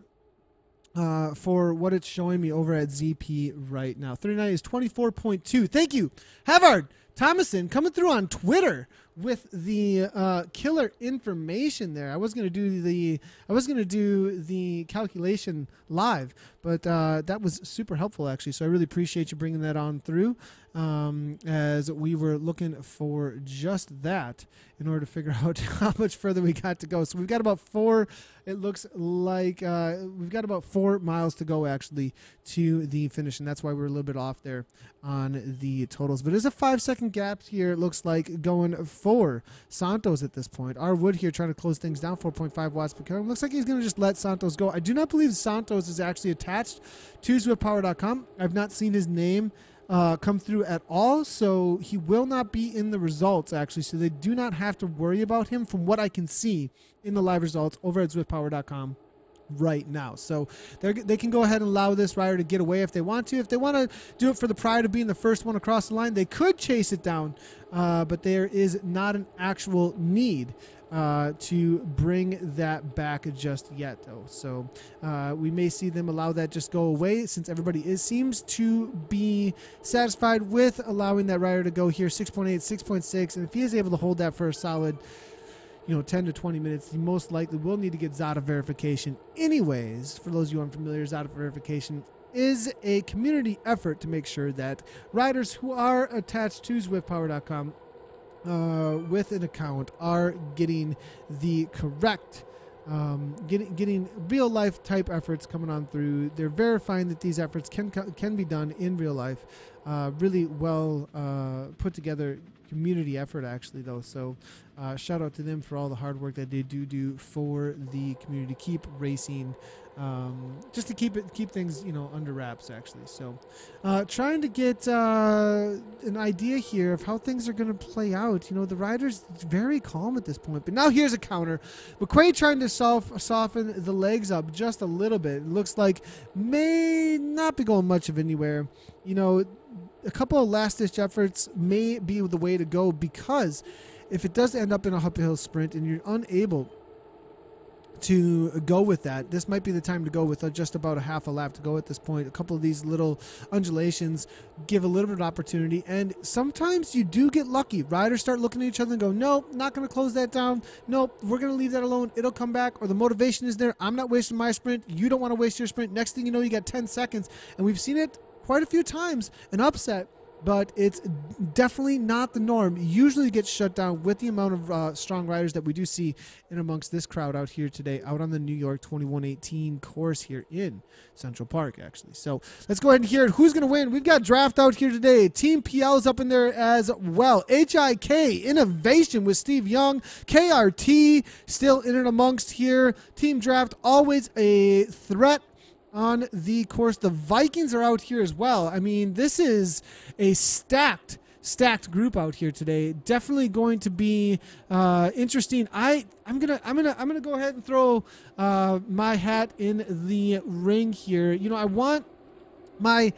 what it's showing me over at ZP right now. 39 is 24.2. Thank you, Havard Thomason, coming through on Twitter with the killer information there. I was gonna do the calculation live, but that was super helpful actually. So I really appreciate you bringing that on through, as we were looking for just that in order to figure out how much further we got to go. So we've got about 4. It looks like we've got about 4 miles to go actually to the finish, and that's why we're a little bit off there on the totals. But there's a 5-second gap here. It looks like going for Santos at this point. R. Wood here trying to close things down. 4.5 watts per kilogram. Looks like he's going to just let Santos go. I do not believe Santos is actually attached to SwiftPower.com. I've not seen his name come through at all, so he will not be in the results actually, so they do not have to worry about him from what I can see in the live results over at SwiftPower.com. right now. So they can go ahead and allow this rider to get away if they want to. If they want to do it for the pride of being the first one across the line, they could chase it down, but there is not an actual need to bring that back just yet, though. So we may see them allow that just go away, since everybody seems to be satisfied with allowing that rider to go here. 6.8, 6.6, and if he is able to hold that for a solid 10 to 20 minutes, he most likely will need to get Zada verification anyways. For those of you unfamiliar, Zada verification is a community effort to make sure that riders who are attached to ZwiftPower.com with an account are getting the correct getting real life type efforts coming on through. They're verifying that these efforts can be done in real life. Really well put together community effort, actually, though. So shout out to them for all the hard work that they do for the community. Keep racing, just to keep things under wraps, actually. So trying to get an idea here of how things are going to play out. The rider's very calm at this point, but now here's a counter. McQuaid trying to soften the legs up just a little bit. It looks like may not be going much of anywhere. A couple of last-ditch efforts may be the way to go, because if it does end up in a uphill sprint and you're unable to go with that, this might be the time to go with just about a half a lap to go at this point. A couple of these little undulations give a little bit of opportunity, and sometimes you do get lucky. Riders start looking at each other and go, nope, not going to close that down. Nope, we're going to leave that alone. It'll come back, or the motivation is there. I'm not wasting my sprint. You don't want to waste your sprint. Next thing you know, you got 10 seconds, and we've seen it quite a few times, an upset, but it's definitely not the norm. Usually gets shut down with the amount of strong riders that we do see in amongst this crowd out here today, out on the New York 2118 course here in Central Park, actually. So let's go ahead and hear who's going to win. We've got draft out here today. Team PL's up in there as well. HIK Innovation with Steve Young. KRT still in and amongst here. Team draft, always a threat on the course. The Vikings are out here as well. I mean, this is a stacked group out here today. Definitely going to be interesting. I'm gonna go ahead and throw my hat in the ring here. I want my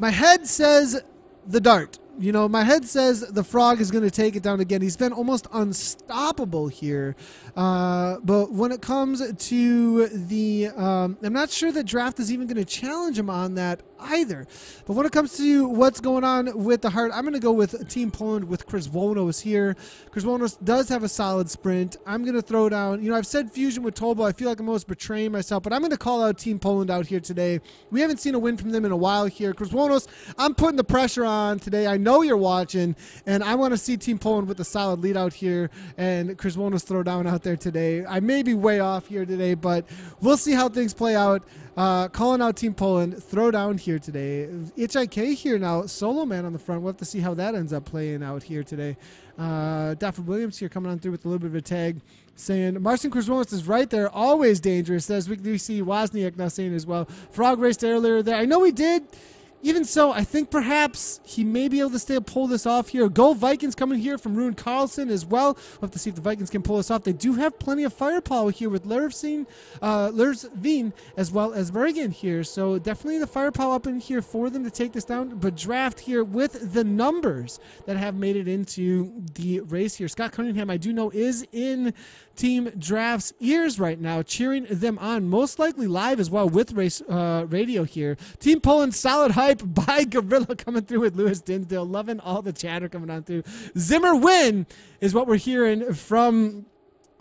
head says the dart. My head says the frog is going to take it down again. He's been almost unstoppable here. But when it comes to the... I'm not sure that draft is even going to challenge him on that either. But when it comes to what's going on with the heart, I'm going to go with Team Poland with Chris Wonos here. Chris Wonos does have a solid sprint. I'm going to throw down... I've said Fusion with Tobo. I feel like I'm almost betraying myself. But I'm going to call out Team Poland out here today. We haven't seen a win from them in a while here. Chris Wonos, I'm putting the pressure on today. I know you're watching, and I want to see Team Poland with a solid lead out here, and Chris Wonos throw down out there today. I may be way off here today, but we'll see how things play out. Calling out Team Poland, throw down here today. HIK here now, solo man on the front. We'll have to see how that ends up playing out here today. Dafford Williams here coming on through with a little bit of a tag, saying Marcin Chris Wonos is right there, always dangerous. As we do see Wozniak now saying as well. Frog raced earlier there. I know he did. Even so, I think perhaps he may be able to pull this off here. Go Vikings coming here from Rune Carlson as well. We'll have to see if the Vikings can pull this off. They do have plenty of firepower here with Lersveen as well as Bergen here. So definitely the firepower up in here for them to take this down. But draft here with the numbers that have made it into the race here. Scott Cunningham, I do know, is in Team Draft's ears right now, cheering them on, most likely live as well with race radio here. Team Poland, solid hype by Gorilla coming through with Lewis Dinsdale. Loving all the chatter coming on through. Zimmer win is what we're hearing from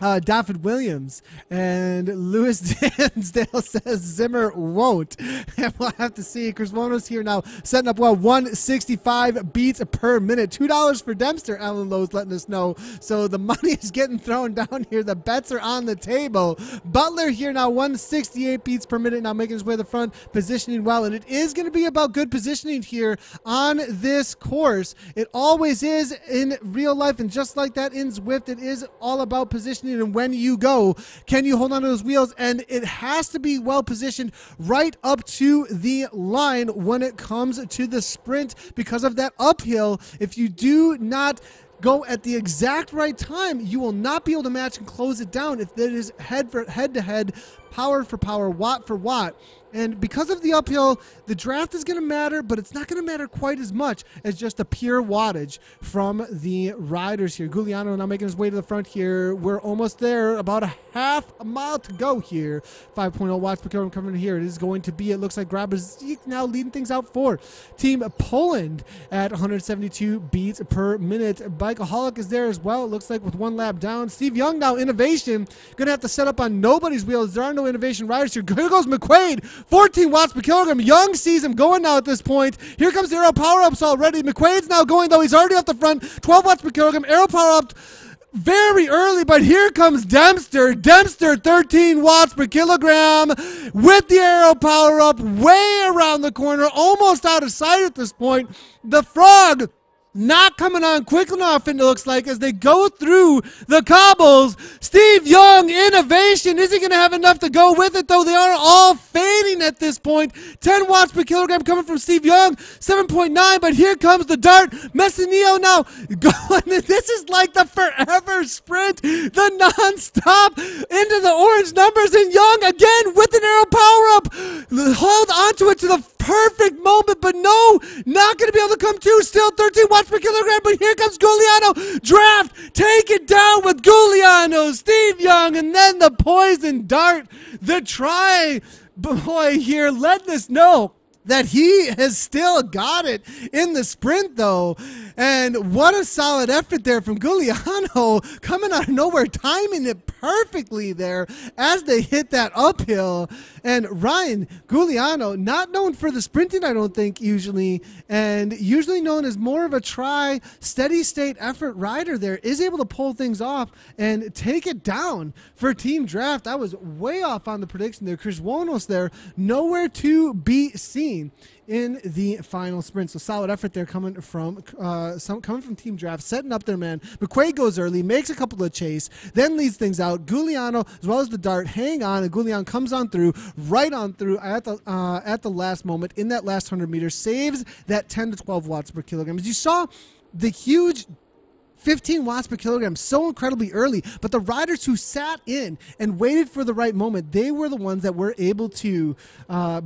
Dafford Williams, and Lewis Dinsdale says Zimmer won't. And we'll have to see. Chris Wonos here now setting up well, 165 beats per minute. $2 for Dempster, Alan Lowe's letting us know. So the money is getting thrown down here. The bets are on the table. Butler here now, 168 beats per minute, now making his way to the front, positioning well. And it is going to be about good positioning here on this course. It always is in real life, and just like that in Zwift, it is all about positioning. And when you go, can you hold on to those wheels? And it has to be well positioned right up to the line when it comes to the sprint, because of that uphill. If you do not go at the exact right time, you will not be able to match and close it down if it is head to head, power for power, watt for watt. And because of the uphill, the draft is going to matter, but it's not going to matter quite as much as just the pure wattage from the riders here. Giuliano now making his way to the front here. We're almost there, about a half a mile to go here. 5.0 watts per kilogram coming in here. It is going to be, it looks like Grabarczyk now leading things out for Team Poland at 172 beats per minute. Bikeaholic is there as well, it looks like, with one lap down. Steve Young now, innovation, going to have to set up on nobody's wheels. There are no innovation riders here. Here goes McQuaid. 14 watts per kilogram. Young sees him going now at this point. Here comes the aero power-ups already. McQuaid's now going, though. He's already off the front. 12 watts per kilogram. Aero power-up very early, but here comes Dempster. Dempster, 13 watts per kilogram with the aero power-up way around the corner, almost out of sight at this point. The Frog not coming on quick enough, it looks like, as they go through the cobbles. Steve Young, innovation. Is he going to have enough to go with it, though? They are all fading at this point. 10 watts per kilogram coming from Steve Young. 7.9, but here comes the dart. Messineo now going. This is like the forever sprint, the non-stop into the orange numbers. And Young, again, with an arrow power-up. Hold onto it to the perfect moment, but no, not going to be able to come to. Still 13 watts per kilogram, but here comes Giuliano. Draft, take it down with Giuliano, Steve Young, and then the poison dart. The try boy here let us know that he has still got it in the sprint, though. And what a solid effort there from Giuliano, coming out of nowhere, timing it perfectly there as they hit that uphill. And Ryan Giuliano, not known for the sprinting, I don't think, usually, and usually known as more of a try, steady state effort rider there, is able to pull things off and take it down for Team Draft. I was way off on the prediction there. Chris Wonos there, nowhere to be seen in the final sprint. So solid effort there coming from Team Draft, setting up their man. McQuaid goes early, makes a couple of chase, then leads things out. Giuliano, as well as the dart, hang on, and Giuliano comes on through, right on through at the last moment, in that last 100 meters, saves that 10 to 12 watts per kilogram. As you saw, the huge 15 watts per kilogram, so incredibly early, but the riders who sat in and waited for the right moment, they were the ones that were able to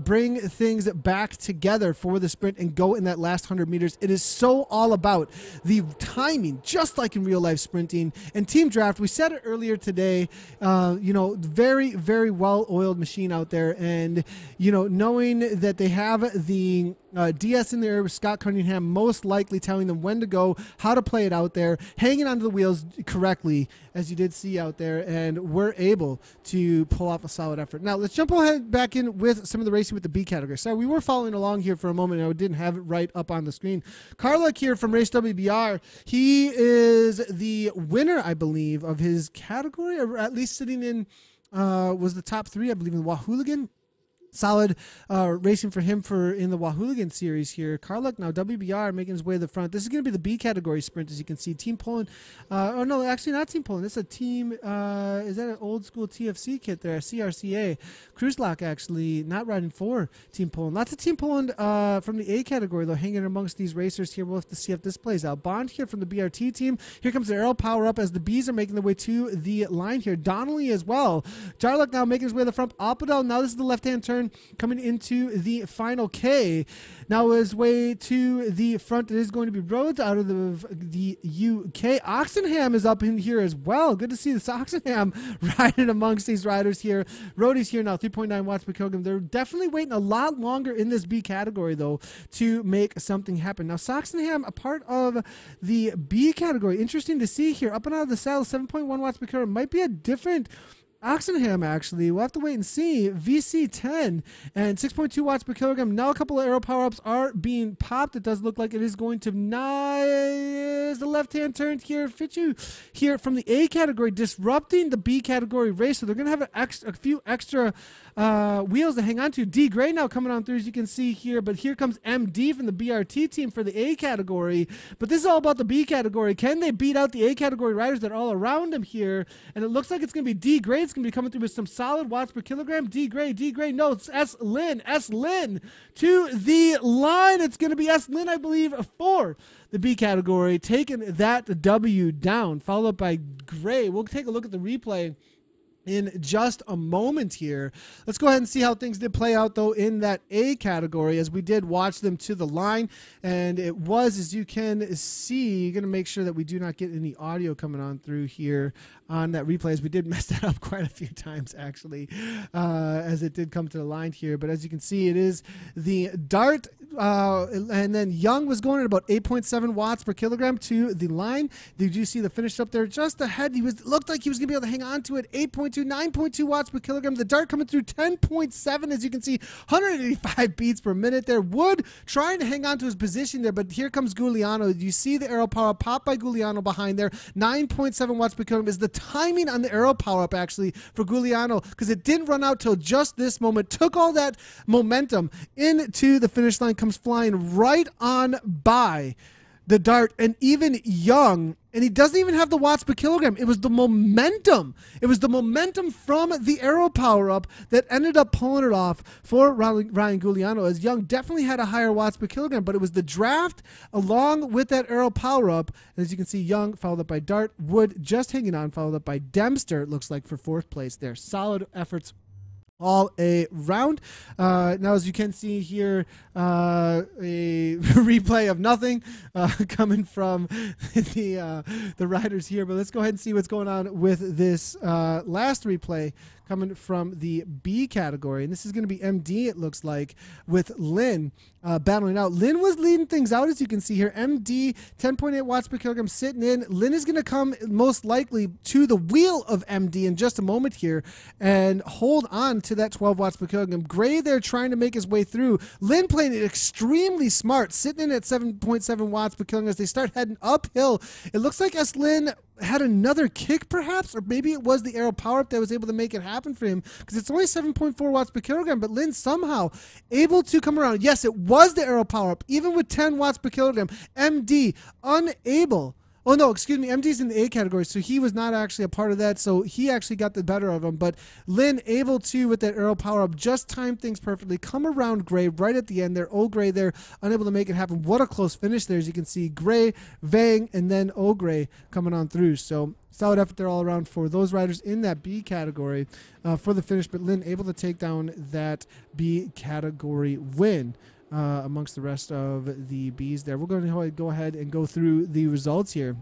bring things back together for the sprint and go in that last 100 meters. It is so all about the timing, just like in real life sprinting. And Team Draft, we said it earlier today, very, very well-oiled machine out there, and, knowing that they have the DS in there with Scott Cunningham most likely telling them when to go, how to play it out there, hanging onto the wheels correctly, as you did see out there, and we're able to pull off a solid effort. Now, let's jump ahead back in with some of the racing with the B category. So we were following along here for a moment, and I didn't have it right up on the screen. Karluk here from Race WBR, he is the winner, I believe, of his category, or at least sitting in, was the top 3, I believe, in Wahhooligan. Solid racing for him in the Wahhooligan series here. Karluk now WBR making his way to the front. This is going to be the B category sprint, as you can see. Team Poland, oh no, actually not Team Poland. This is a team, is that an old school TFC kit there? CRCA. Kruzlak actually not riding for Team Poland. Lots of Team Poland from the A category, though, hanging amongst these racers here. We'll have to see if this plays out. Bond here from the BRT team. Here comes the Arrow power up as the Bs are making their way to the line here. Donnelly as well. Jarluk now making his way to the front. Alpadel, now this is the left-hand turn, coming into the final K. Now his way to the front, it is going to be Rhodes out of the UK. Oxenham is up in here as well. Good to see this Oxenham riding amongst these riders here. Rhodey's here now, 3.9 watts per kilogram. They're definitely waiting a lot longer in this B category, though, to make something happen. Now, Oxenham, a part of the B category. Interesting to see here. Up and out of the saddle, 7.1 watts per kilogram. Might be a different Oxenham, actually. We'll have to wait and see. VC10 and 6.2 watts per kilogram. Now a couple of arrow power-ups are being popped. It does look like it is going to the left-hand turn here. Fichu here from the A category, disrupting the B category race. So they're going to have a few extra wheels to hang on to. D Gray now coming on through, as you can see here, but here comes MD from the BRT team for the A category. But this is all about the B category. Can they beat out the A category riders that are all around him here? And it looks like it's going to be D Gray. It's going to be coming through with some solid watts per kilogram. D Gray. No, it's S Lynn to the line. It's going to be S Lynn, I believe, for the B category, taking that W down, followed up by Gray. We'll take a look at the replay in just a moment here. Let's go ahead and see how things did play out, though, in that A category, as we did watch them to the line. And it was, as you can see, you're going to make sure that we do not get any audio coming on through here on that replay, as we did mess that up quite a few times, actually, as it did come to the line here. But as you can see, it is the Dart, and then Young was going at about 8.7 watts per kilogram to the line. Did you see the finish up there just ahead? Looked like he was going to be able to hang on to it. 9.2 watts per kilogram. The Dart coming through 10.7, as you can see, 185 beats per minute there. Wood trying to hang on to his position there, but here comes Giuliano. You see the aero power up pop by Giuliano behind there. 9.7 watts per kilogram is the timing on the aero power up, actually, for Giuliano, because it didn't run out till just this moment. Took all that momentum into the finish line, comes flying right on by the Dart and even Young, and he doesn't even have the watts per kilogram. It was the momentum. It was the momentum from the aero power up that ended up pulling it off for Ryan Giuliano, as Young definitely had a higher watts per kilogram, but it was the draft along with that aero power up. And as you can see, Young followed up by Dart, Wood just hanging on, followed up by Dempster, it looks like, for fourth place there. Solid efforts all around. Now, as you can see here, a replay of nothing coming from the riders here. But let's go ahead and see what's going on with this last replay coming from the B category. And this is going to be MD, it looks like, with Lynn battling out. Lynn was leading things out, as you can see here. MD, 10.8 watts per kilogram sitting in. Lynn is going to come most likely to the wheel of MD in just a moment here and hold on to that 12 watts per kilogram. Gray there trying to make his way through. Lynn playing it extremely smart, sitting in at 7.7 watts per kilogram as they start heading uphill. It looks like S. Lynn had another kick, perhaps, or maybe it was the aero power up that was able to make it happen for him, because it's only 7.4 watts per kilogram, but Lynn somehow able to come around. Yes, it was the aero power up, even with 10 watts per kilogram. MD unable. Oh, no, excuse me. MD's in the A category, so he was not actually a part of that, so he actually got the better of him. But Lynn able to, with that aero power-up, just time things perfectly, come around Gray right at the end there. O'Gray there, unable to make it happen. What a close finish there, as you can see. Gray, Vang, and then O'Gray coming on through. So solid effort there all around for those riders in that B category for the finish. But Lynn able to take down that B category win amongst the rest of the Bs there. We're going to go ahead and go through the results here.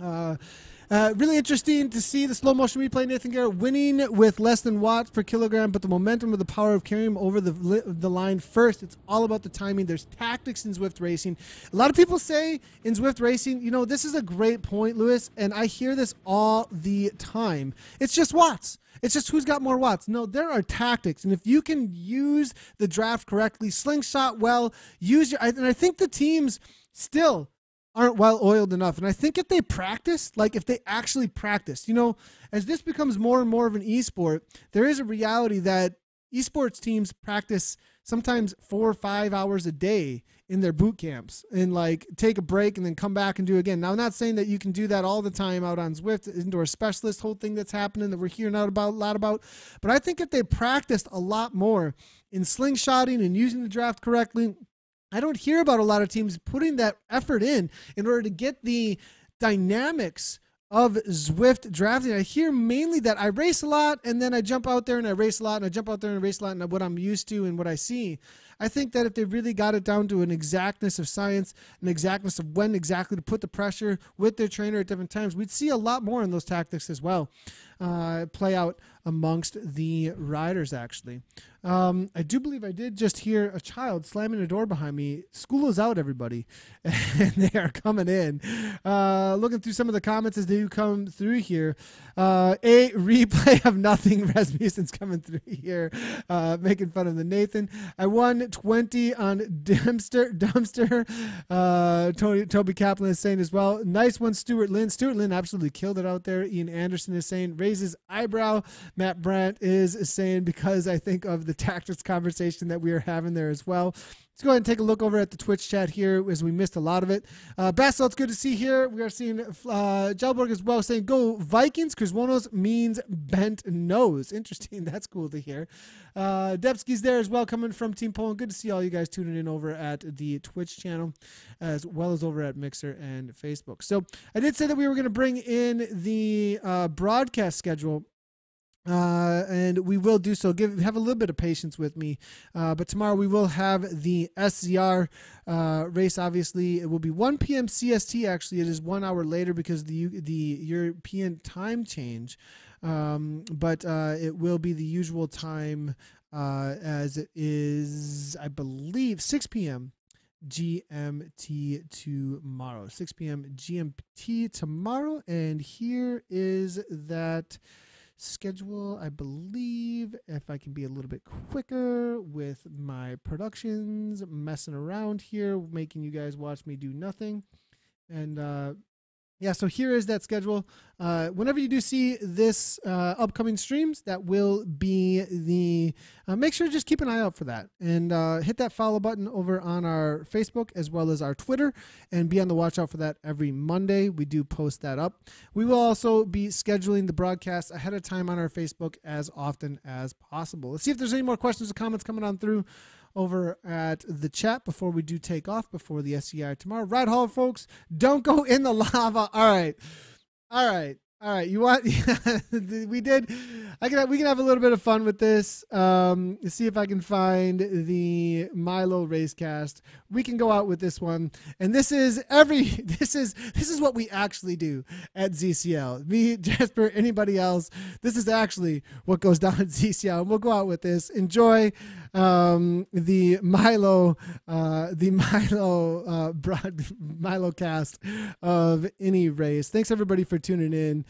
Really interesting to see the slow motion replay. Nathan Garrett winning with less than watts per kilogram, but the momentum of the power of carrying him over the line first. It's all about the timing. There's tactics in Zwift racing. A lot of people say in Zwift racing, you know, this is a great point, Lewis, and I hear this all the time. It's just watts. It's just who's got more watts. No, there are tactics, and if you can use the draft correctly, slingshot well, and I think the teams still aren't well oiled enough. And I think if they practice, like if they actually practice, you know, as this becomes more and more of an esport, there is a reality that esports teams practice sometimes 4 or 5 hours a day in their boot camps and like take a break and then come back and do it again. Now, I'm not saying that you can do that all the time out on Zwift, indoor specialist whole thing that's happening that we're hearing out about a lot about. But I think if they practiced a lot more in slingshotting and using the draft correctly, I don't hear about a lot of teams putting that effort in order to get the dynamics of Zwift drafting. I hear mainly that I race a lot and then I jump out there and I race a lot and I jump out there and race a lot and what I'm used to and what I see. I think that if they really got it down to an exactness of science, an exactness of when exactly to put the pressure with their trainer at different times, we'd see a lot more in those tactics as well play out amongst the riders, actually. I do believe I did just hear a child slamming a door behind me. School is out, everybody. And they are coming in. Looking through some of the comments as they do come through here. A replay of nothing. Rasmussen's coming through here, making fun of the Nathan. I won 120 on Dumpster. Toby Kaplan is saying as well. Nice one, Stuart Lynn. Stuart Lynn absolutely killed it out there. Ian Anderson is saying, raises eyebrow. Matt Brandt is saying, because I think of the tactics conversation that we are having there as well. Let's go ahead and take a look over at the Twitch chat here as we missed a lot of it. Bassel, it's good to see here. We are seeing Gelborg as well saying, go Vikings. Krzwonos means bent nose. Interesting. That's cool to hear. Debsky's there as well, coming from Team Poland. Good to see all you guys tuning in over at the Twitch channel as well as over at Mixer and Facebook. So I did say that we were going to bring in the broadcast schedule. And we will do so. Have a little bit of patience with me. But tomorrow we will have the SCR race. Obviously, it will be 1 p.m. CST. Actually, it is 1 hour later because the European time change. But it will be the usual time as it is, I believe, 6 p.m. GMT tomorrow. 6 p.m. GMT tomorrow. And here is that schedule, I believe, if I can be a little bit quicker with my productions, messing around here, making you guys watch me do nothing. And yeah, so here is that schedule. Whenever you do see this upcoming streams, that will be the, make sure to just keep an eye out for that. And hit that follow button over on our Facebook as well as our Twitter. And be on the watch out for that every Monday. We do post that up. We will also be scheduling the broadcast ahead of time on our Facebook as often as possible. Let's see if there's any more questions or comments coming on through over at the chat before we do take off before the SCI tomorrow. Ride Hall, folks. Don't go in the lava. All right. All right. All right. You want? We did. We can have a little bit of fun with this. See if I can find the Milo Racecast. We can go out with this one. And this is what we actually do at ZCL. Me, Jasper, anybody else. This is actually what goes down at ZCL. And we'll go out with this. Enjoy the Milo cast of any race. Thanks everybody for tuning in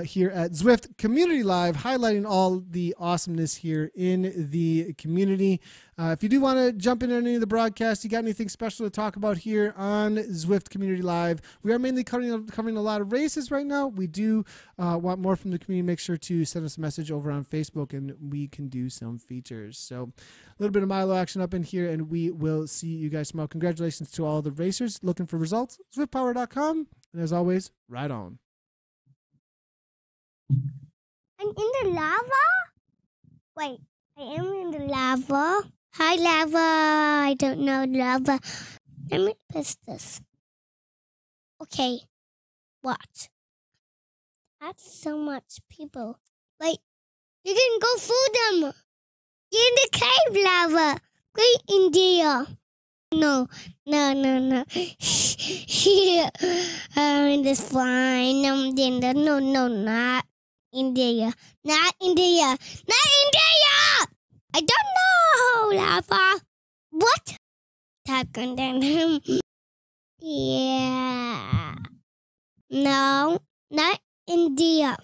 here at Zwift Community Live, highlighting all the awesomeness here in the community. If you do want to jump in on any of the broadcasts, you got anything special to talk about here on Zwift Community Live? We are mainly covering a lot of races right now. We do want more from the community. Make sure to send us a message over on Facebook and we can do some features. So a little bit of Milo action up in here and we will see you guys tomorrow. Congratulations to all the racers looking for results. ZwiftPower.com. And as always, ride on. I'm in the lava? Wait, I am in the lava. Hi, lava. I don't know lava. Let me press this. Okay, watch. That's so much people. Wait, you can go through them. You're in the cave, lava. Great India. No. Here, I'm just flying. No, not India. Not India. Not India! I don't know, lava. What? Yeah. No, not India.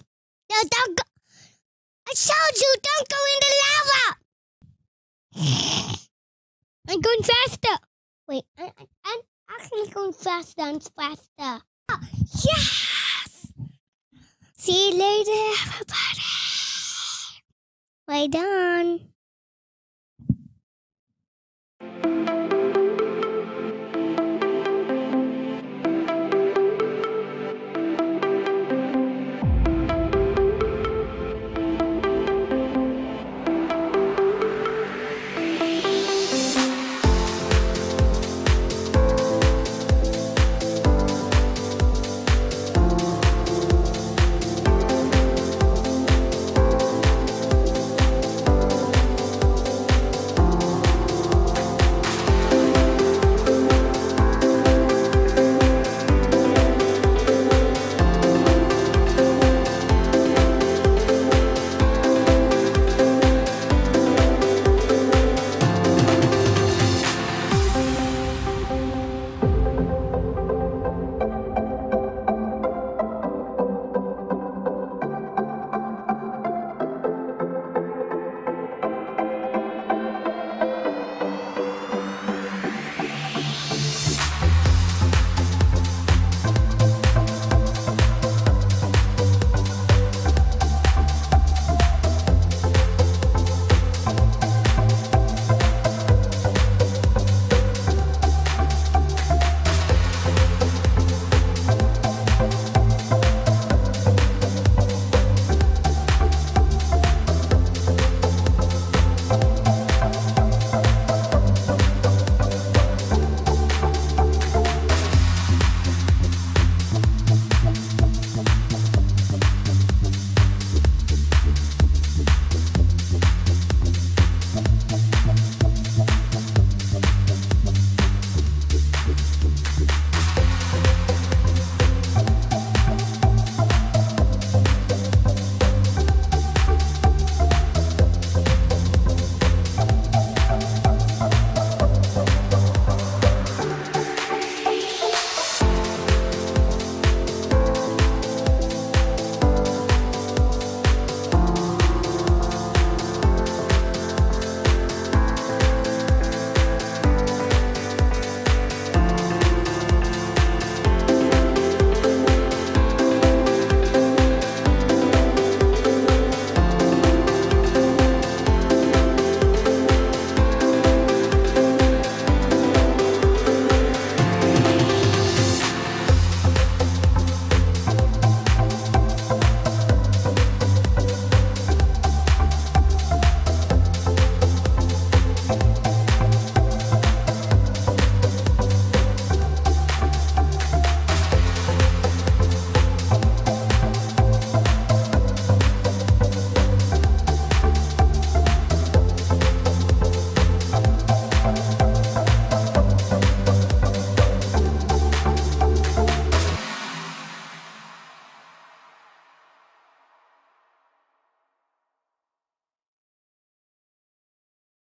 No, don't go. I showed you, don't go in the lava. I'm going faster. Wait, I'm actually going faster and faster. Oh, yes! See you later, everybody. Bye, done.